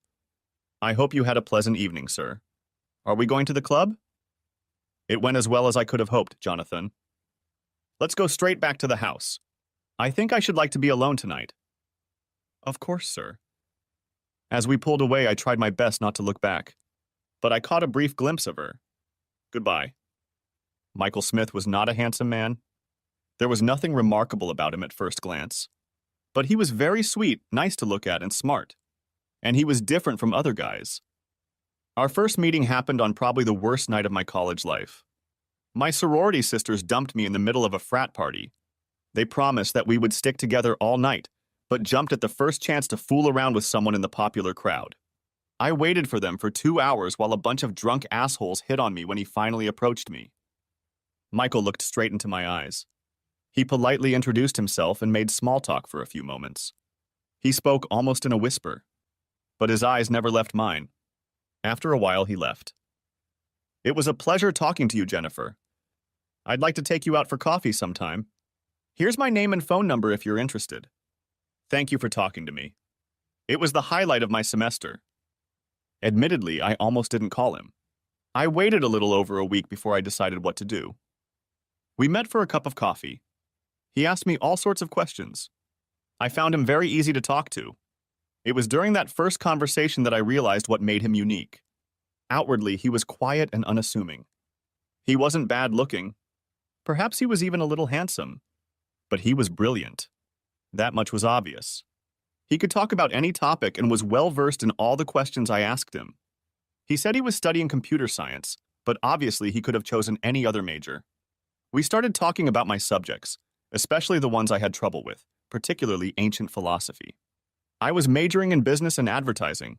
I hope you had a pleasant evening, sir. Are we going to the club?" "It went as well as I could have hoped, Jonathan. Let's go straight back to the house. I think I should like to be alone tonight." "Of course, sir." As we pulled away, I tried my best not to look back, but I caught a brief glimpse of her. Goodbye. Michael Smith was not a handsome man. There was nothing remarkable about him at first glance. But he was very sweet, nice to look at, and smart. And he was different from other guys. Our first meeting happened on probably the worst night of my college life. My sorority sisters dumped me in the middle of a frat party. They promised that we would stick together all night, but jumped at the first chance to fool around with someone in the popular crowd. I waited for them for 2 hours while a bunch of drunk assholes hit on me when he finally approached me. Michael looked straight into my eyes. He politely introduced himself and made small talk for a few moments. He spoke almost in a whisper, but his eyes never left mine. After a while, he left. "It was a pleasure talking to you, Jennifer. I'd like to take you out for coffee sometime. Here's my name and phone number if you're interested. Thank you for talking to me. It was the highlight of my semester." Admittedly, I almost didn't call him. I waited a little over a week before I decided what to do. We met for a cup of coffee. He asked me all sorts of questions. I found him very easy to talk to. It was during that first conversation that I realized what made him unique. Outwardly, he was quiet and unassuming. He wasn't bad looking. Perhaps he was even a little handsome. But he was brilliant. That much was obvious. He could talk about any topic and was well-versed in all the questions I asked him. He said he was studying computer science, but obviously he could have chosen any other major. We started talking about my subjects, especially the ones I had trouble with, particularly ancient philosophy. I was majoring in business and advertising.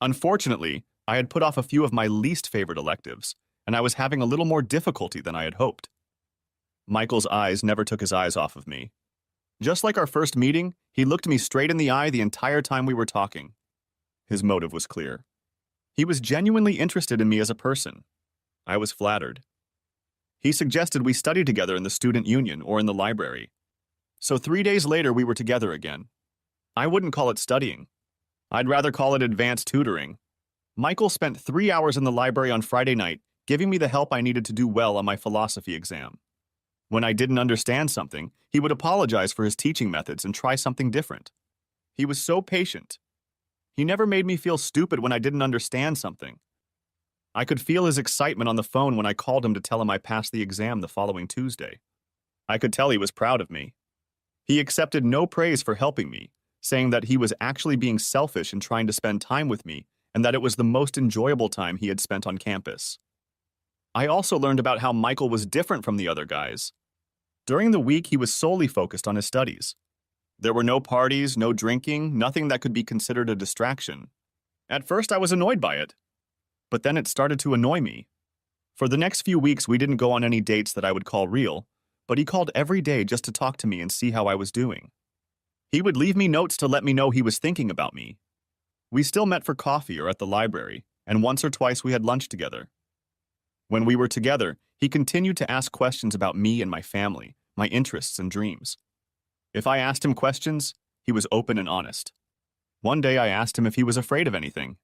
Unfortunately, I had put off a few of my least favorite electives, and I was having a little more difficulty than I had hoped. Michael's eyes never took his eyes off of me. Just like our first meeting, he looked me straight in the eye the entire time we were talking. His motive was clear. He was genuinely interested in me as a person. I was flattered. He suggested we study together in the student union or in the library. So 3 days later, we were together again. I wouldn't call it studying. I'd rather call it advanced tutoring. Michael spent 3 hours in the library on Friday night, giving me the help I needed to do well on my philosophy exam. When I didn't understand something, he would apologize for his teaching methods and try something different. He was so patient. He never made me feel stupid when I didn't understand something. I could feel his excitement on the phone when I called him to tell him I passed the exam the following Tuesday. I could tell he was proud of me. He accepted no praise for helping me, saying that he was actually being selfish and trying to spend time with me, and that it was the most enjoyable time he had spent on campus. I also learned about how Michael was different from the other guys. During the week, he was solely focused on his studies. There were no parties, no drinking, nothing that could be considered a distraction. At first, I was annoyed by it, but then it started to annoy me. For the next few weeks, we didn't go on any dates that I would call real, but he called every day just to talk to me and see how I was doing. He would leave me notes to let me know he was thinking about me. We still met for coffee or at the library, and once or twice we had lunch together. When we were together, he continued to ask questions about me and my family, my interests and dreams. If I asked him questions, he was open and honest. One day I asked him if he was afraid of anything.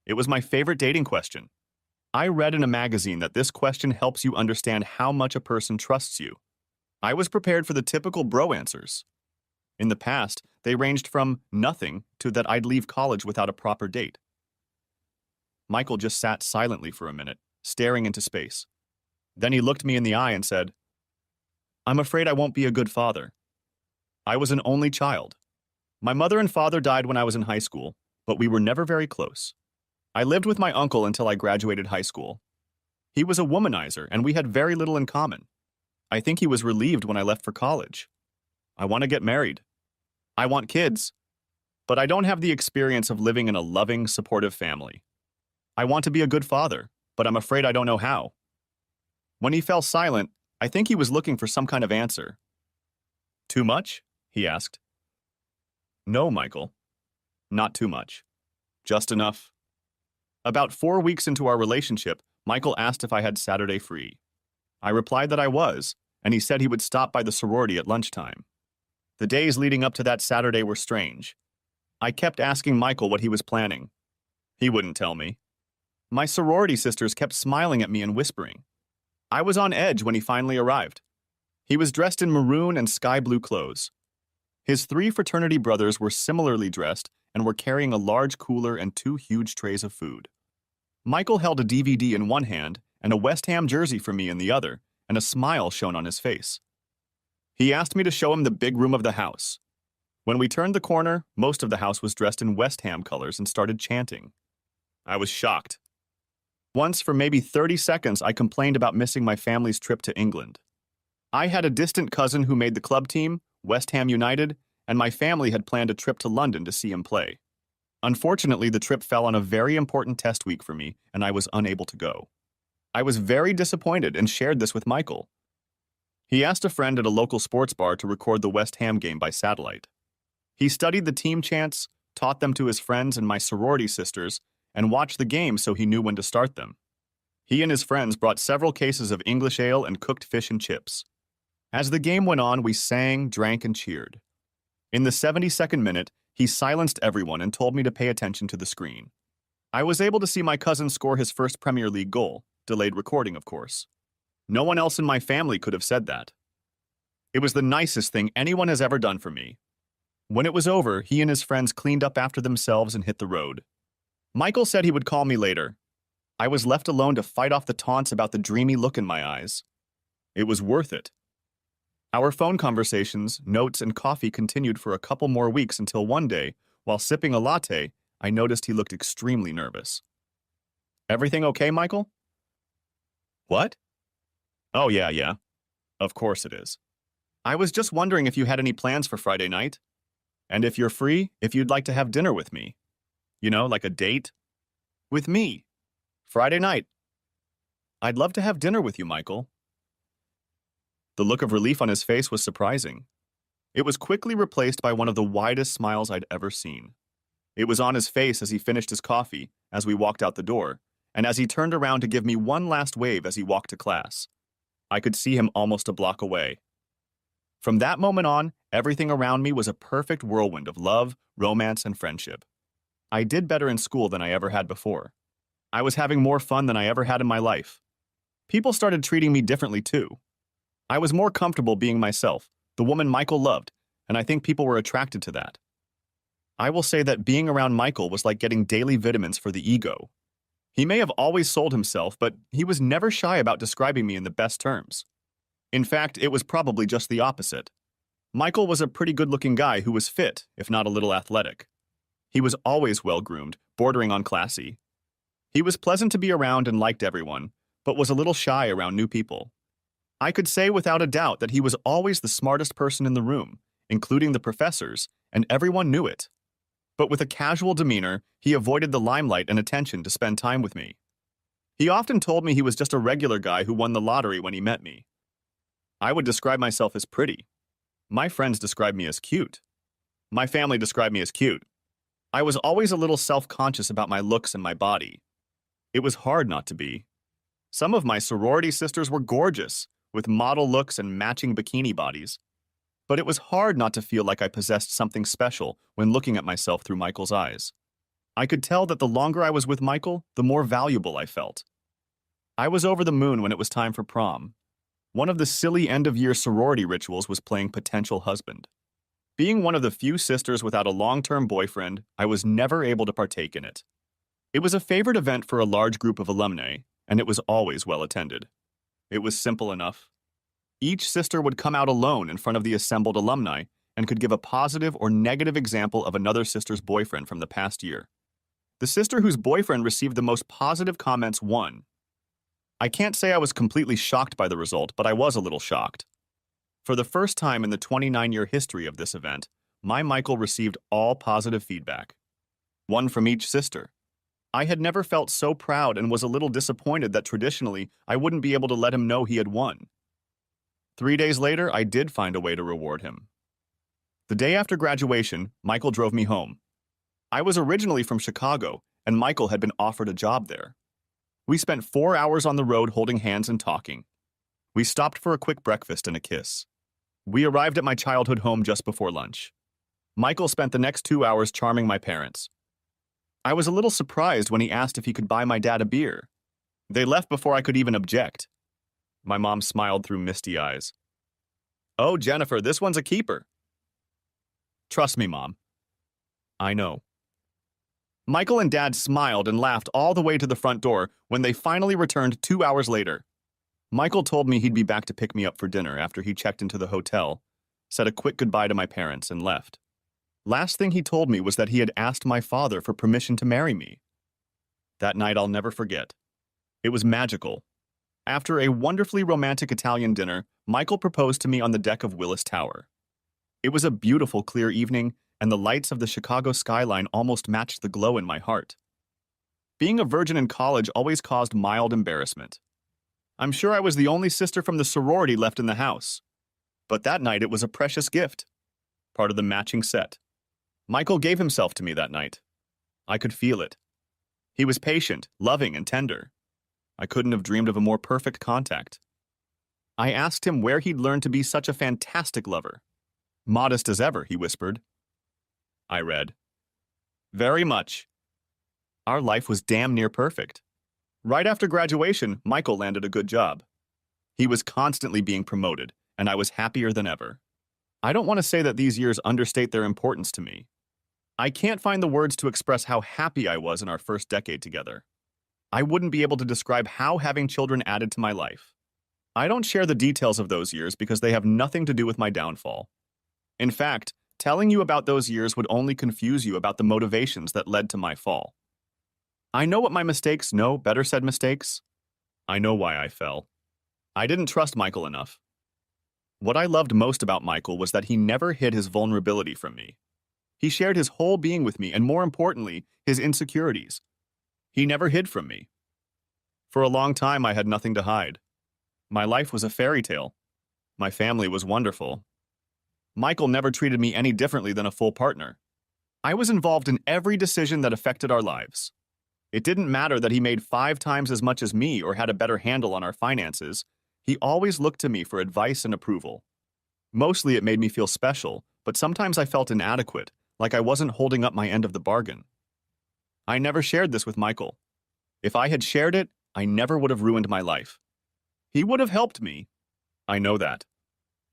It was my favorite dating question. I read in a magazine that this question helps you understand how much a person trusts you. I was prepared for the typical bro answers. In the past, they ranged from nothing to that I'd leave college without a proper date. Michael just sat silently for a minute, staring into space. Then he looked me in the eye and said, "I'm afraid I won't be a good father. I was an only child. My mother and father died when I was in high school, but we were never very close. I lived with my uncle until I graduated high school. He was a womanizer, and we had very little in common. I think he was relieved when I left for college. I want to get married. I want kids. But I don't have the experience of living in a loving, supportive family. I want to be a good father, but I'm afraid I don't know how." When he fell silent, I think he was looking for some kind of answer. "Too much?" he asked. "No, Michael. Not too much. Just enough." About 4 weeks into our relationship, Michael asked if I had Saturday free. I replied that I was, and he said he would stop by the sorority at lunchtime. The days leading up to that Saturday were strange. I kept asking Michael what he was planning. He wouldn't tell me. My sorority sisters kept smiling at me and whispering. I was on edge when he finally arrived. He was dressed in maroon and sky blue clothes. His 3 fraternity brothers were similarly dressed and were carrying a large cooler and 2 huge trays of food. Michael held a DVD in one hand and a West Ham jersey for me in the other, and a smile shone on his face. He asked me to show him the big room of the house. When we turned the corner, most of the house was dressed in West Ham colors and started chanting. I was shocked. Once, for maybe 30 seconds, I complained about missing my family's trip to England. I had a distant cousin who made the club team, West Ham United, and my family had planned a trip to London to see him play. Unfortunately, the trip fell on a very important test week for me, and I was unable to go. I was very disappointed and shared this with Michael. He asked a friend at a local sports bar to record the West Ham game by satellite. He studied the team chants, taught them to his friends and my sorority sisters, and watched the game so he knew when to start them. He and his friends brought several cases of English ale and cooked fish and chips. As the game went on, we sang, drank, and cheered. In the 72nd minute, he silenced everyone and told me to pay attention to the screen. I was able to see my cousin score his first Premier League goal, delayed recording, of course. No one else in my family could have said that. It was the nicest thing anyone has ever done for me. When it was over, he and his friends cleaned up after themselves and hit the road. Michael said he would call me later. I was left alone to fight off the taunts about the dreamy look in my eyes. It was worth it. Our phone conversations, notes, and coffee continued for a couple more weeks until one day, while sipping a latte, I noticed he looked extremely nervous. "Everything okay, Michael?" "What?" "Oh, yeah. Of course it is. I was just wondering if you had any plans for Friday night. And if you're free, if you'd like to have dinner with me. You know, like a date. With me. Friday night. I'd love to have dinner with you, Michael." The look of relief on his face was surprising. It was quickly replaced by one of the widest smiles I'd ever seen. It was on his face as he finished his coffee, as we walked out the door, and as he turned around to give me one last wave as he walked to class. I could see him almost a block away. From that moment on, everything around me was a perfect whirlwind of love, romance, and friendship. I did better in school than I ever had before. I was having more fun than I ever had in my life. People started treating me differently too. I was more comfortable being myself, the woman Michael loved, and I think people were attracted to that. I will say that being around Michael was like getting daily vitamins for the ego. He may have always sold himself, but he was never shy about describing me in the best terms. In fact, it was probably just the opposite. Michael was a pretty good-looking guy who was fit, if not a little athletic. He was always well-groomed, bordering on classy. He was pleasant to be around and liked everyone, but was a little shy around new people. I could say without a doubt that he was always the smartest person in the room, including the professors, and everyone knew it. But with a casual demeanor, he avoided the limelight and attention to spend time with me. He often told me he was just a regular guy who won the lottery when he met me. I would describe myself as pretty. My friends described me as cute. My family described me as cute. I was always a little self-conscious about my looks and my body. It was hard not to be. Some of my sorority sisters were gorgeous, with model looks and matching bikini bodies. But it was hard not to feel like I possessed something special when looking at myself through Michael's eyes. I could tell that the longer I was with Michael, the more valuable I felt. I was over the moon when it was time for prom. One of the silly end-of-year sorority rituals was playing potential husband. Being one of the few sisters without a long-term boyfriend, I was never able to partake in it. It was a favorite event for a large group of alumni, and it was always well attended. It was simple enough. Each sister would come out alone in front of the assembled alumni and could give a positive or negative example of another sister's boyfriend from the past year. The sister whose boyfriend received the most positive comments won. I can't say I was completely shocked by the result, but I was a little shocked. For the first time in the 29-year history of this event, my Michael received all positive feedback. One from each sister. I had never felt so proud and was a little disappointed that traditionally I wouldn't be able to let him know he had won. 3 days later, I did find a way to reward him. The day after graduation, Michael drove me home. I was originally from Chicago, and Michael had been offered a job there. We spent 4 hours on the road holding hands and talking. We stopped for a quick breakfast and a kiss. We arrived at my childhood home just before lunch. Michael spent the next 2 hours charming my parents. I was a little surprised when he asked if he could buy my dad a beer. They left before I could even object. My mom smiled through misty eyes. "Oh, Jennifer, this one's a keeper." "Trust me, Mom." "I know." Michael and Dad smiled and laughed all the way to the front door when they finally returned 2 hours later. Michael told me he'd be back to pick me up for dinner after he checked into the hotel, said a quick goodbye to my parents, and left. Last thing he told me was that he had asked my father for permission to marry me. That night I'll never forget. It was magical. After a wonderfully romantic Italian dinner, Michael proposed to me on the deck of Willis Tower. It was a beautiful, clear evening, and the lights of the Chicago skyline almost matched the glow in my heart. Being a virgin in college always caused mild embarrassment. I'm sure I was the only sister from the sorority left in the house. But that night it was a precious gift, part of the matching set. Michael gave himself to me that night. I could feel it. He was patient, loving, and tender. I couldn't have dreamed of a more perfect contact. I asked him where he'd learned to be such a fantastic lover. "Modest as ever," he whispered. I read, "Very much." Our life was damn near perfect. Right after graduation, Michael landed a good job. He was constantly being promoted, and I was happier than ever. I don't want to say that these years understate their importance to me. I can't find the words to express how happy I was in our first decade together. I wouldn't be able to describe how having children added to my life. I don't share the details of those years because they have nothing to do with my downfall. In fact, telling you about those years would only confuse you about the motivations that led to my fall. I know what my mistakes, no, better said mistakes. I know why I fell. I didn't trust Michael enough. What I loved most about Michael was that he never hid his vulnerability from me. He shared his whole being with me, and more importantly, his insecurities. He never hid from me. For a long time, I had nothing to hide. My life was a fairy tale. My family was wonderful. Michael never treated me any differently than a full partner. I was involved in every decision that affected our lives. It didn't matter that he made 5 times as much as me or had a better handle on our finances. He always looked to me for advice and approval. Mostly it made me feel special, but sometimes I felt inadequate, like I wasn't holding up my end of the bargain. I never shared this with Michael. If I had shared it, I never would have ruined my life. He would have helped me. I know that.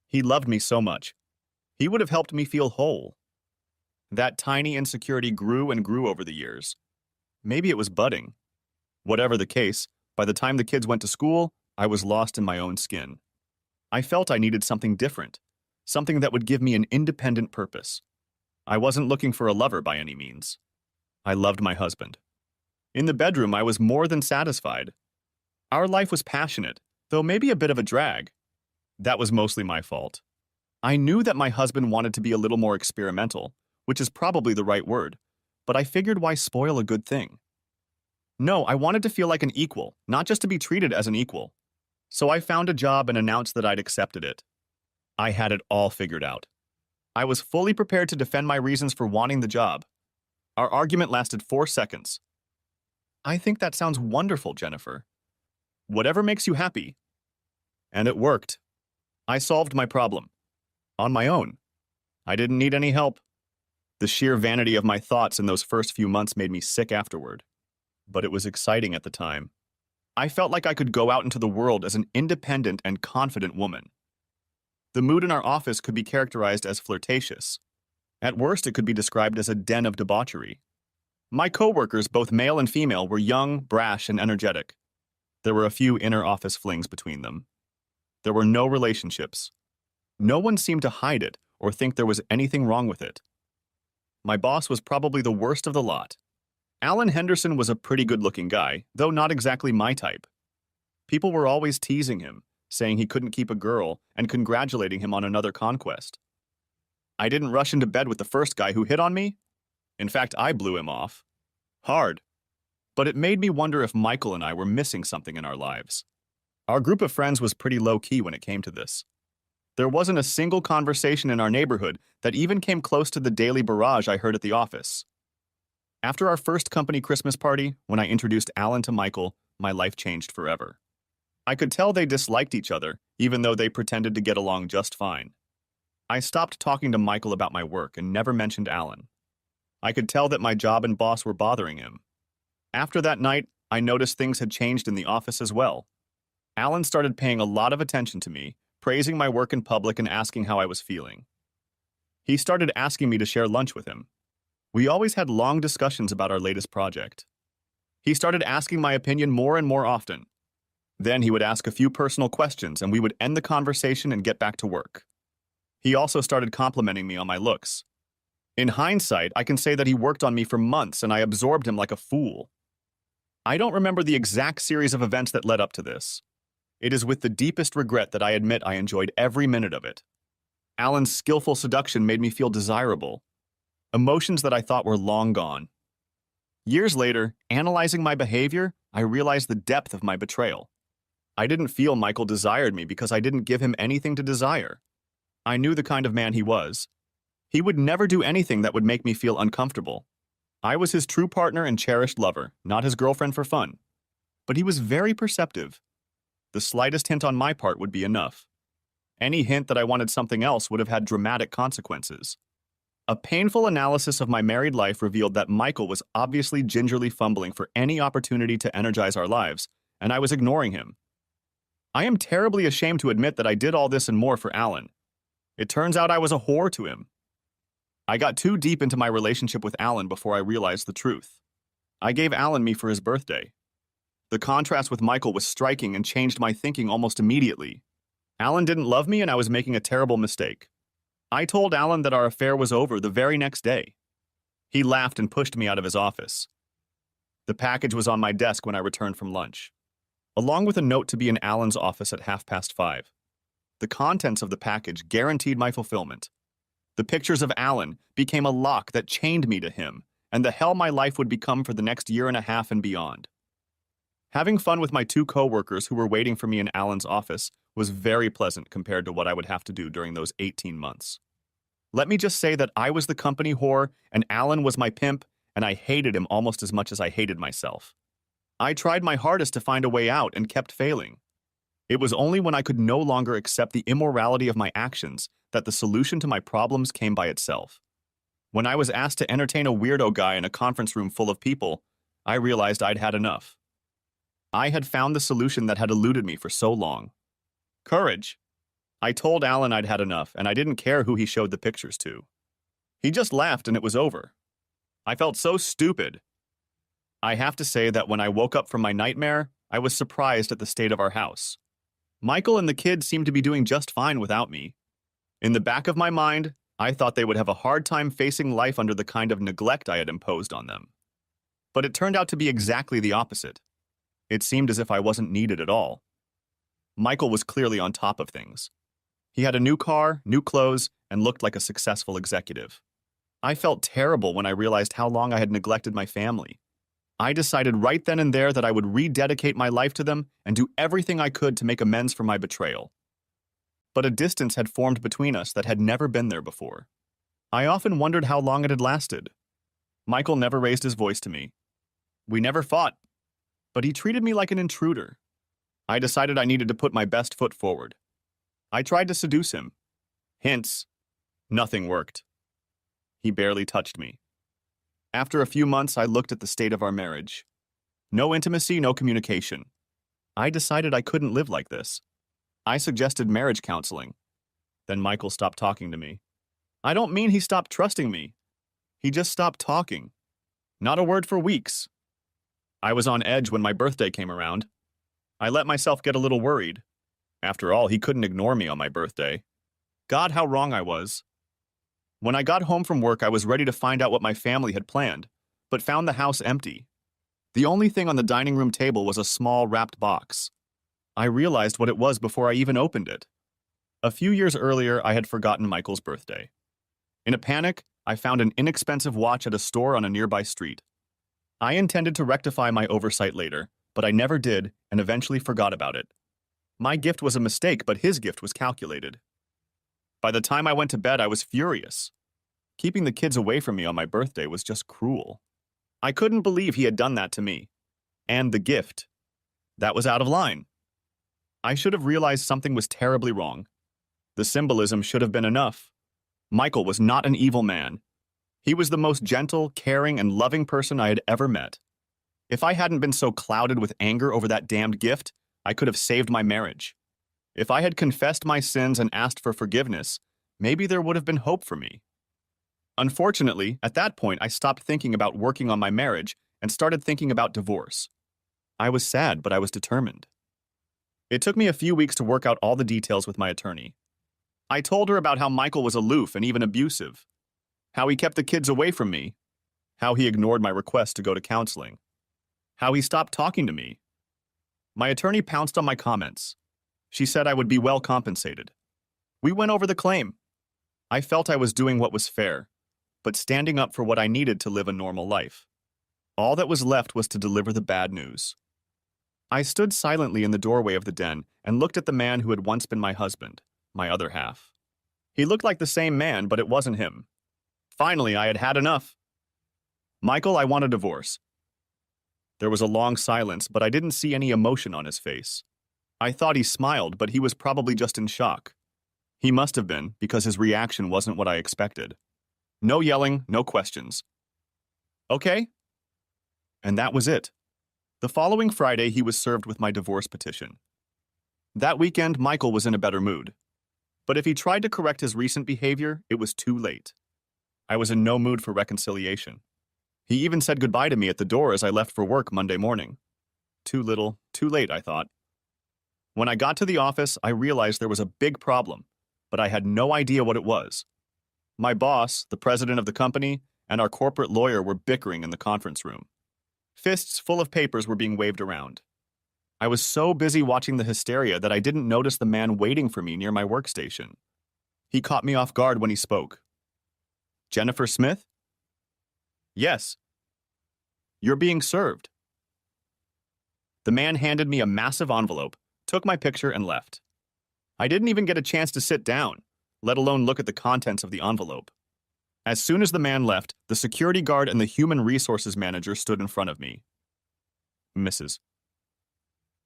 He loved me so much. He would have helped me feel whole. That tiny insecurity grew and grew over the years. Maybe it was budding. Whatever the case, by the time the kids went to school, I was lost in my own skin. I felt I needed something different, something that would give me an independent purpose. I wasn't looking for a lover by any means. I loved my husband. In the bedroom, I was more than satisfied. Our life was passionate, though maybe a bit of a drag. That was mostly my fault. I knew that my husband wanted to be a little more experimental, which is probably the right word, but I figured why spoil a good thing? No, I wanted to feel like an equal, not just to be treated as an equal. So I found a job and announced that I'd accepted it. I had it all figured out. I was fully prepared to defend my reasons for wanting the job. Our argument lasted 4 seconds. I think that sounds wonderful, Jennifer. Whatever makes you happy. And it worked. I solved my problem. On my own. I didn't need any help. The sheer vanity of my thoughts in those first few months made me sick afterward. But it was exciting at the time. I felt like I could go out into the world as an independent and confident woman. The mood in our office could be characterized as flirtatious. At worst, it could be described as a den of debauchery. My coworkers, both male and female, were young, brash, and energetic. There were a few inner office flings between them. There were no relationships. No one seemed to hide it or think there was anything wrong with it. My boss was probably the worst of the lot. Alan Henderson was a pretty good-looking guy, though not exactly my type. People were always teasing him, saying he couldn't keep a girl, and congratulating him on another conquest. I didn't rush into bed with the first guy who hit on me. In fact, I blew him off. Hard. But it made me wonder if Michael and I were missing something in our lives. Our group of friends was pretty low-key when it came to this. There wasn't a single conversation in our neighborhood that even came close to the daily barrage I heard at the office. After our first company Christmas party, when I introduced Alan to Michael, my life changed forever. I could tell they disliked each other, even though they pretended to get along just fine. I stopped talking to Michael about my work and never mentioned Alan. I could tell that my job and boss were bothering him. After that night, I noticed things had changed in the office as well. Alan started paying a lot of attention to me, praising my work in public and asking how I was feeling. He started asking me to share lunch with him. We always had long discussions about our latest project. He started asking my opinion more and more often. Then he would ask a few personal questions and we would end the conversation and get back to work. He also started complimenting me on my looks. In hindsight, I can say that he worked on me for months and I absorbed him like a fool. I don't remember the exact series of events that led up to this. It is with the deepest regret that I admit I enjoyed every minute of it. Alan's skillful seduction made me feel desirable. Emotions that I thought were long gone. Years later, analyzing my behavior, I realized the depth of my betrayal. I didn't feel Michael desired me because I didn't give him anything to desire. I knew the kind of man he was. He would never do anything that would make me feel uncomfortable. I was his true partner and cherished lover, not his girlfriend for fun. But he was very perceptive. The slightest hint on my part would be enough. Any hint that I wanted something else would have had dramatic consequences. A painful analysis of my married life revealed that Michael was obviously gingerly fumbling for any opportunity to energize our lives, and I was ignoring him. I am terribly ashamed to admit that I did all this and more for Alan. It turns out I was a whore to him. I got too deep into my relationship with Alan before I realized the truth. I gave Alan me for his birthday. The contrast with Michael was striking and changed my thinking almost immediately. Alan didn't love me and I was making a terrible mistake. I told Alan that our affair was over the very next day. He laughed and pushed me out of his office. The package was on my desk when I returned from lunch, along with a note to be in Alan's office at 5:30. The contents of the package guaranteed my fulfillment. The pictures of Alan became a lock that chained me to him, and the hell my life would become for the next year and a half and beyond. Having fun with my 2 coworkers who were waiting for me in Alan's office was very pleasant compared to what I would have to do during those 18 months. Let me just say that I was the company whore and Alan was my pimp, and I hated him almost as much as I hated myself. I tried my hardest to find a way out and kept failing. It was only when I could no longer accept the immorality of my actions that the solution to my problems came by itself. When I was asked to entertain a weirdo guy in a conference room full of people, I realized I'd had enough. I had found the solution that had eluded me for so long. Courage. I told Alan I'd had enough, and I didn't care who he showed the pictures to. He just laughed and it was over. I felt so stupid. I have to say that when I woke up from my nightmare, I was surprised at the state of our house. Michael and the kids seemed to be doing just fine without me. In the back of my mind, I thought they would have a hard time facing life under the kind of neglect I had imposed on them. But it turned out to be exactly the opposite. It seemed as if I wasn't needed at all. Michael was clearly on top of things. He had a new car, new clothes, and looked like a successful executive. I felt terrible when I realized how long I had neglected my family. I decided right then and there that I would rededicate my life to them and do everything I could to make amends for my betrayal. But a distance had formed between us that had never been there before. I often wondered how long it had lasted. Michael never raised his voice to me. We never fought, but he treated me like an intruder. I decided I needed to put my best foot forward. I tried to seduce him. Hints. Nothing worked. He barely touched me. After a few months, I looked at the state of our marriage. No intimacy, no communication. I decided I couldn't live like this. I suggested marriage counseling. Then Michael stopped talking to me. I don't mean he stopped trusting me. He just stopped talking. Not a word for weeks. I was on edge when my birthday came around. I let myself get a little worried. After all, he couldn't ignore me on my birthday. God, how wrong I was. When I got home from work, I was ready to find out what my family had planned, but found the house empty. The only thing on the dining room table was a small wrapped box. I realized what it was before I even opened it. A few years earlier, I had forgotten Michael's birthday. In a panic, I found an inexpensive watch at a store on a nearby street. I intended to rectify my oversight later, but I never did and eventually forgot about it. My gift was a mistake, but his gift was calculated. By the time I went to bed, I was furious. Keeping the kids away from me on my birthday was just cruel. I couldn't believe he had done that to me. And the gift. That was out of line. I should have realized something was terribly wrong. The symbolism should have been enough. Michael was not an evil man. He was the most gentle, caring, and loving person I had ever met. If I hadn't been so clouded with anger over that damned gift, I could have saved my marriage. If I had confessed my sins and asked for forgiveness, maybe there would have been hope for me. Unfortunately, at that point, I stopped thinking about working on my marriage and started thinking about divorce. I was sad, but I was determined. It took me a few weeks to work out all the details with my attorney. I told her about how Michael was aloof and even abusive, how he kept the kids away from me, how he ignored my request to go to counseling, how he stopped talking to me. My attorney pounced on my comments. She said I would be well compensated. We went over the claim. I felt I was doing what was fair, but standing up for what I needed to live a normal life. All that was left was to deliver the bad news. I stood silently in the doorway of the den and looked at the man who had once been my husband, my other half. He looked like the same man, but it wasn't him. Finally, I had had enough. Michael, I want a divorce. There was a long silence, but I didn't see any emotion on his face. I thought he smiled, but he was probably just in shock. He must have been, because his reaction wasn't what I expected. No yelling, no questions. Okay? And that was it. The following Friday, he was served with my divorce petition. That weekend, Michael was in a better mood. But if he tried to correct his recent behavior, it was too late. I was in no mood for reconciliation. He even said goodbye to me at the door as I left for work Monday morning. Too little, too late, I thought. When I got to the office, I realized there was a big problem, but I had no idea what it was. My boss, the president of the company, and our corporate lawyer were bickering in the conference room. Fists full of papers were being waved around. I was so busy watching the hysteria that I didn't notice the man waiting for me near my workstation. He caught me off guard when he spoke. Jennifer Smith? Yes. You're being served. The man handed me a massive envelope, took my picture, and left. I didn't even get a chance to sit down, let alone look at the contents of the envelope. As soon as the man left, the security guard and the human resources manager stood in front of me. Mrs.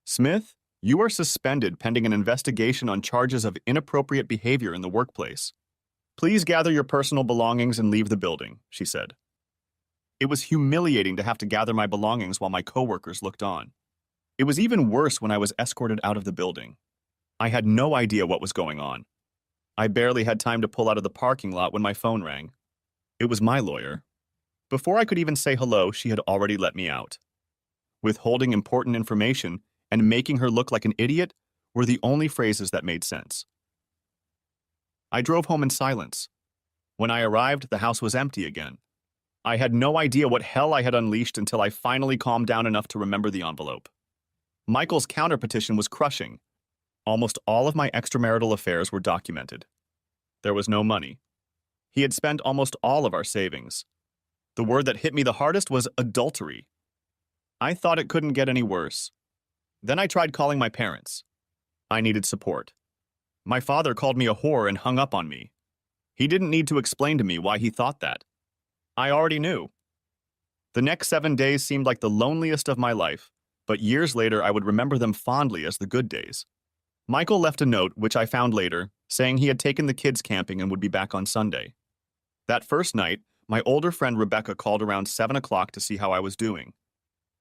Smith? You are suspended pending an investigation on charges of inappropriate behavior in the workplace. Please gather your personal belongings and leave the building, she said. It was humiliating to have to gather my belongings while my coworkers looked on. It was even worse when I was escorted out of the building. I had no idea what was going on. I barely had time to pull out of the parking lot when my phone rang. It was my lawyer. Before I could even say hello, she had already let me out. Withholding important information and making her look like an idiot were the only phrases that made sense. I drove home in silence. When I arrived, the house was empty again. I had no idea what hell I had unleashed until I finally calmed down enough to remember the envelope. Michael's counterpetition was crushing. Almost all of my extramarital affairs were documented. There was no money. He had spent almost all of our savings. The word that hit me the hardest was adultery. I thought it couldn't get any worse. Then I tried calling my parents. I needed support. My father called me a whore and hung up on me. He didn't need to explain to me why he thought that. I already knew. The next 7 days seemed like the loneliest of my life, but years later I would remember them fondly as the good days. Michael left a note, which I found later, saying he had taken the kids camping and would be back on Sunday. That first night, my older friend Rebecca called around 7 o'clock to see how I was doing.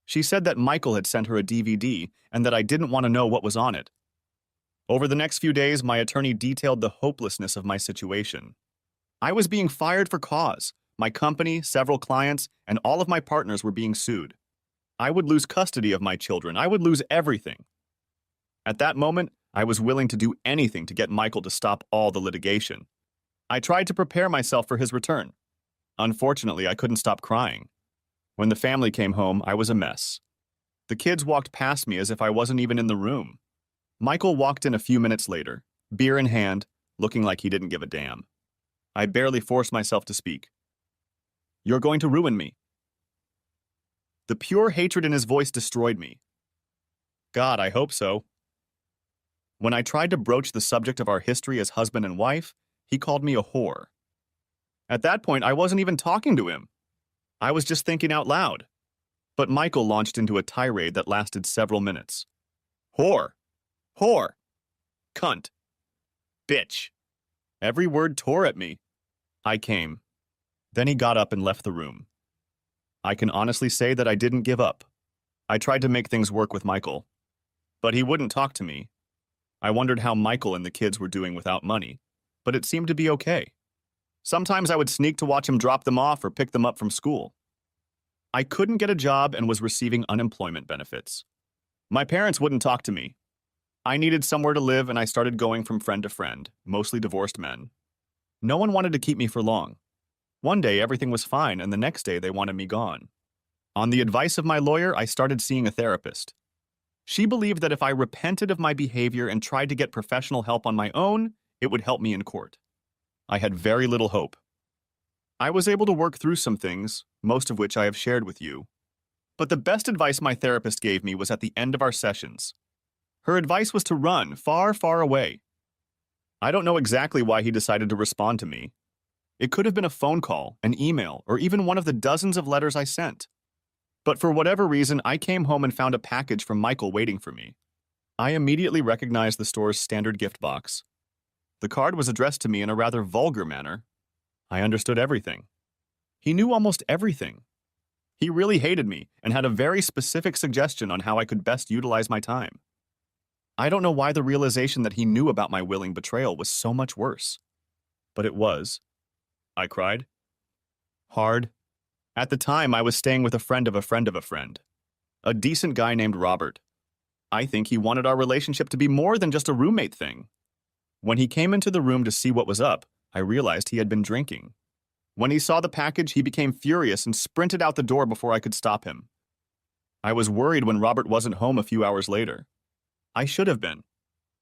She said that Michael had sent her a DVD and that I didn't want to know what was on it. Over the next few days, my attorney detailed the hopelessness of my situation. I was being fired for cause. My company, several clients, and all of my partners were being sued. I would lose custody of my children. I would lose everything. At that moment, I was willing to do anything to get Michael to stop all the litigation. I tried to prepare myself for his return. Unfortunately, I couldn't stop crying. When the family came home, I was a mess. The kids walked past me as if I wasn't even in the room. Michael walked in a few minutes later, beer in hand, looking like he didn't give a damn. I barely forced myself to speak. "You're going to ruin me." The pure hatred in his voice destroyed me. God, I hope so. When I tried to broach the subject of our history as husband and wife, he called me a whore. At that point, I wasn't even talking to him. I was just thinking out loud. But Michael launched into a tirade that lasted several minutes. Whore. Whore. Cunt. Bitch. Every word tore at me. I came. Then he got up and left the room. I can honestly say that I didn't give up. I tried to make things work with Michael. But he wouldn't talk to me. I wondered how Michael and the kids were doing without money, but it seemed to be okay. Sometimes I would sneak to watch him drop them off or pick them up from school. I couldn't get a job and was receiving unemployment benefits. My parents wouldn't talk to me. I needed somewhere to live and I started going from friend to friend, mostly divorced men. No one wanted to keep me for long. One day everything was fine and the next day they wanted me gone. On the advice of my lawyer, I started seeing a therapist. She believed that if I repented of my behavior and tried to get professional help on my own, it would help me in court. I had very little hope. I was able to work through some things, most of which I have shared with you. But the best advice my therapist gave me was at the end of our sessions. Her advice was to run far, far away. I don't know exactly why he decided to respond to me. It could have been a phone call, an email, or even one of the dozens of letters I sent. But for whatever reason, I came home and found a package from Michael waiting for me. I immediately recognized the store's standard gift box. The card was addressed to me in a rather vulgar manner. I understood everything. He knew almost everything. He really hated me and had a very specific suggestion on how I could best utilize my time. I don't know why the realization that he knew about my willing betrayal was so much worse. But it was. I cried. Hard. At the time, I was staying with a friend of a friend of a friend. A decent guy named Robert. I think he wanted our relationship to be more than just a roommate thing. When he came into the room to see what was up, I realized he had been drinking. When he saw the package, he became furious and sprinted out the door before I could stop him. I was worried when Robert wasn't home a few hours later. I should have been.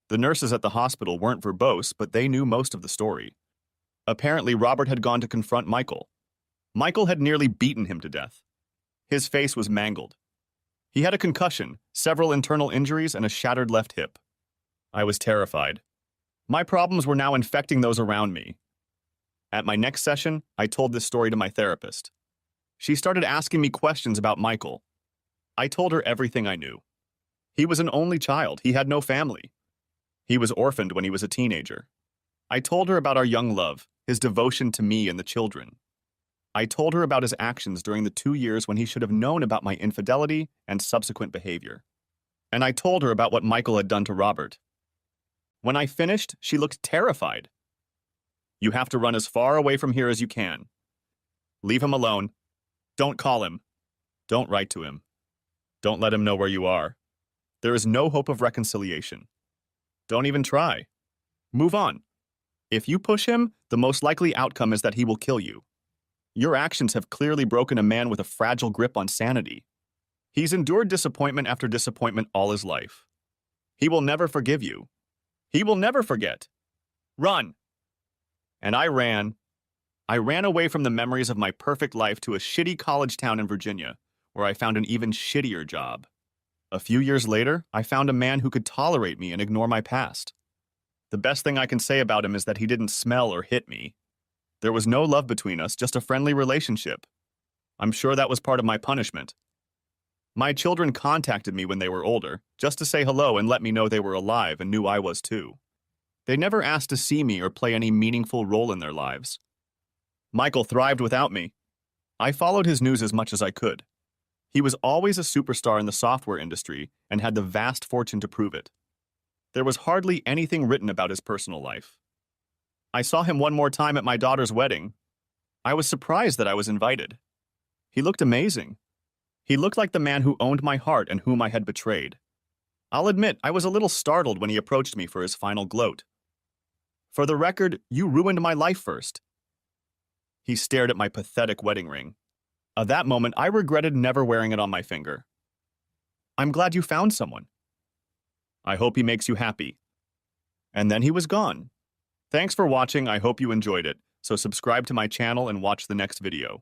The nurses at the hospital weren't verbose, but they knew most of the story. Apparently, Robert had gone to confront Michael. Michael had nearly beaten him to death. His face was mangled. He had a concussion, several internal injuries, and a shattered left hip. I was terrified. My problems were now infecting those around me. At my next session, I told this story to my therapist. She started asking me questions about Michael. I told her everything I knew. He was an only child. He had no family. He was orphaned when he was a teenager. I told her about our young love, his devotion to me and the children. I told her about his actions during the 2 years when he should have known about my infidelity and subsequent behavior. And I told her about what Michael had done to Robert. When I finished, she looked terrified. You have to run as far away from here as you can. Leave him alone. Don't call him. Don't write to him. Don't let him know where you are. There is no hope of reconciliation. Don't even try. Move on. If you push him, the most likely outcome is that he will kill you. Your actions have clearly broken a man with a fragile grip on sanity. He's endured disappointment after disappointment all his life. He will never forgive you. He will never forget. Run! And I ran. I ran away from the memories of my perfect life to a shitty college town in Virginia, where I found an even shittier job. A few years later, I found a man who could tolerate me and ignore my past. The best thing I can say about him is that he didn't smell or hit me. There was no love between us, just a friendly relationship. I'm sure that was part of my punishment. My children contacted me when they were older, just to say hello and let me know they were alive and knew I was too. They never asked to see me or play any meaningful role in their lives. Michael thrived without me. I followed his news as much as I could. He was always a superstar in the software industry and had the vast fortune to prove it. There was hardly anything written about his personal life. I saw him one more time at my daughter's wedding. I was surprised that I was invited. He looked amazing. He looked like the man who owned my heart and whom I had betrayed. I'll admit, I was a little startled when he approached me for his final gloat. For the record, you ruined my life first. He stared at my pathetic wedding ring. At that moment, I regretted never wearing it on my finger. I'm glad you found someone. I hope he makes you happy. And then he was gone. Thanks for watching. I hope you enjoyed it. So subscribe to my channel and watch the next video.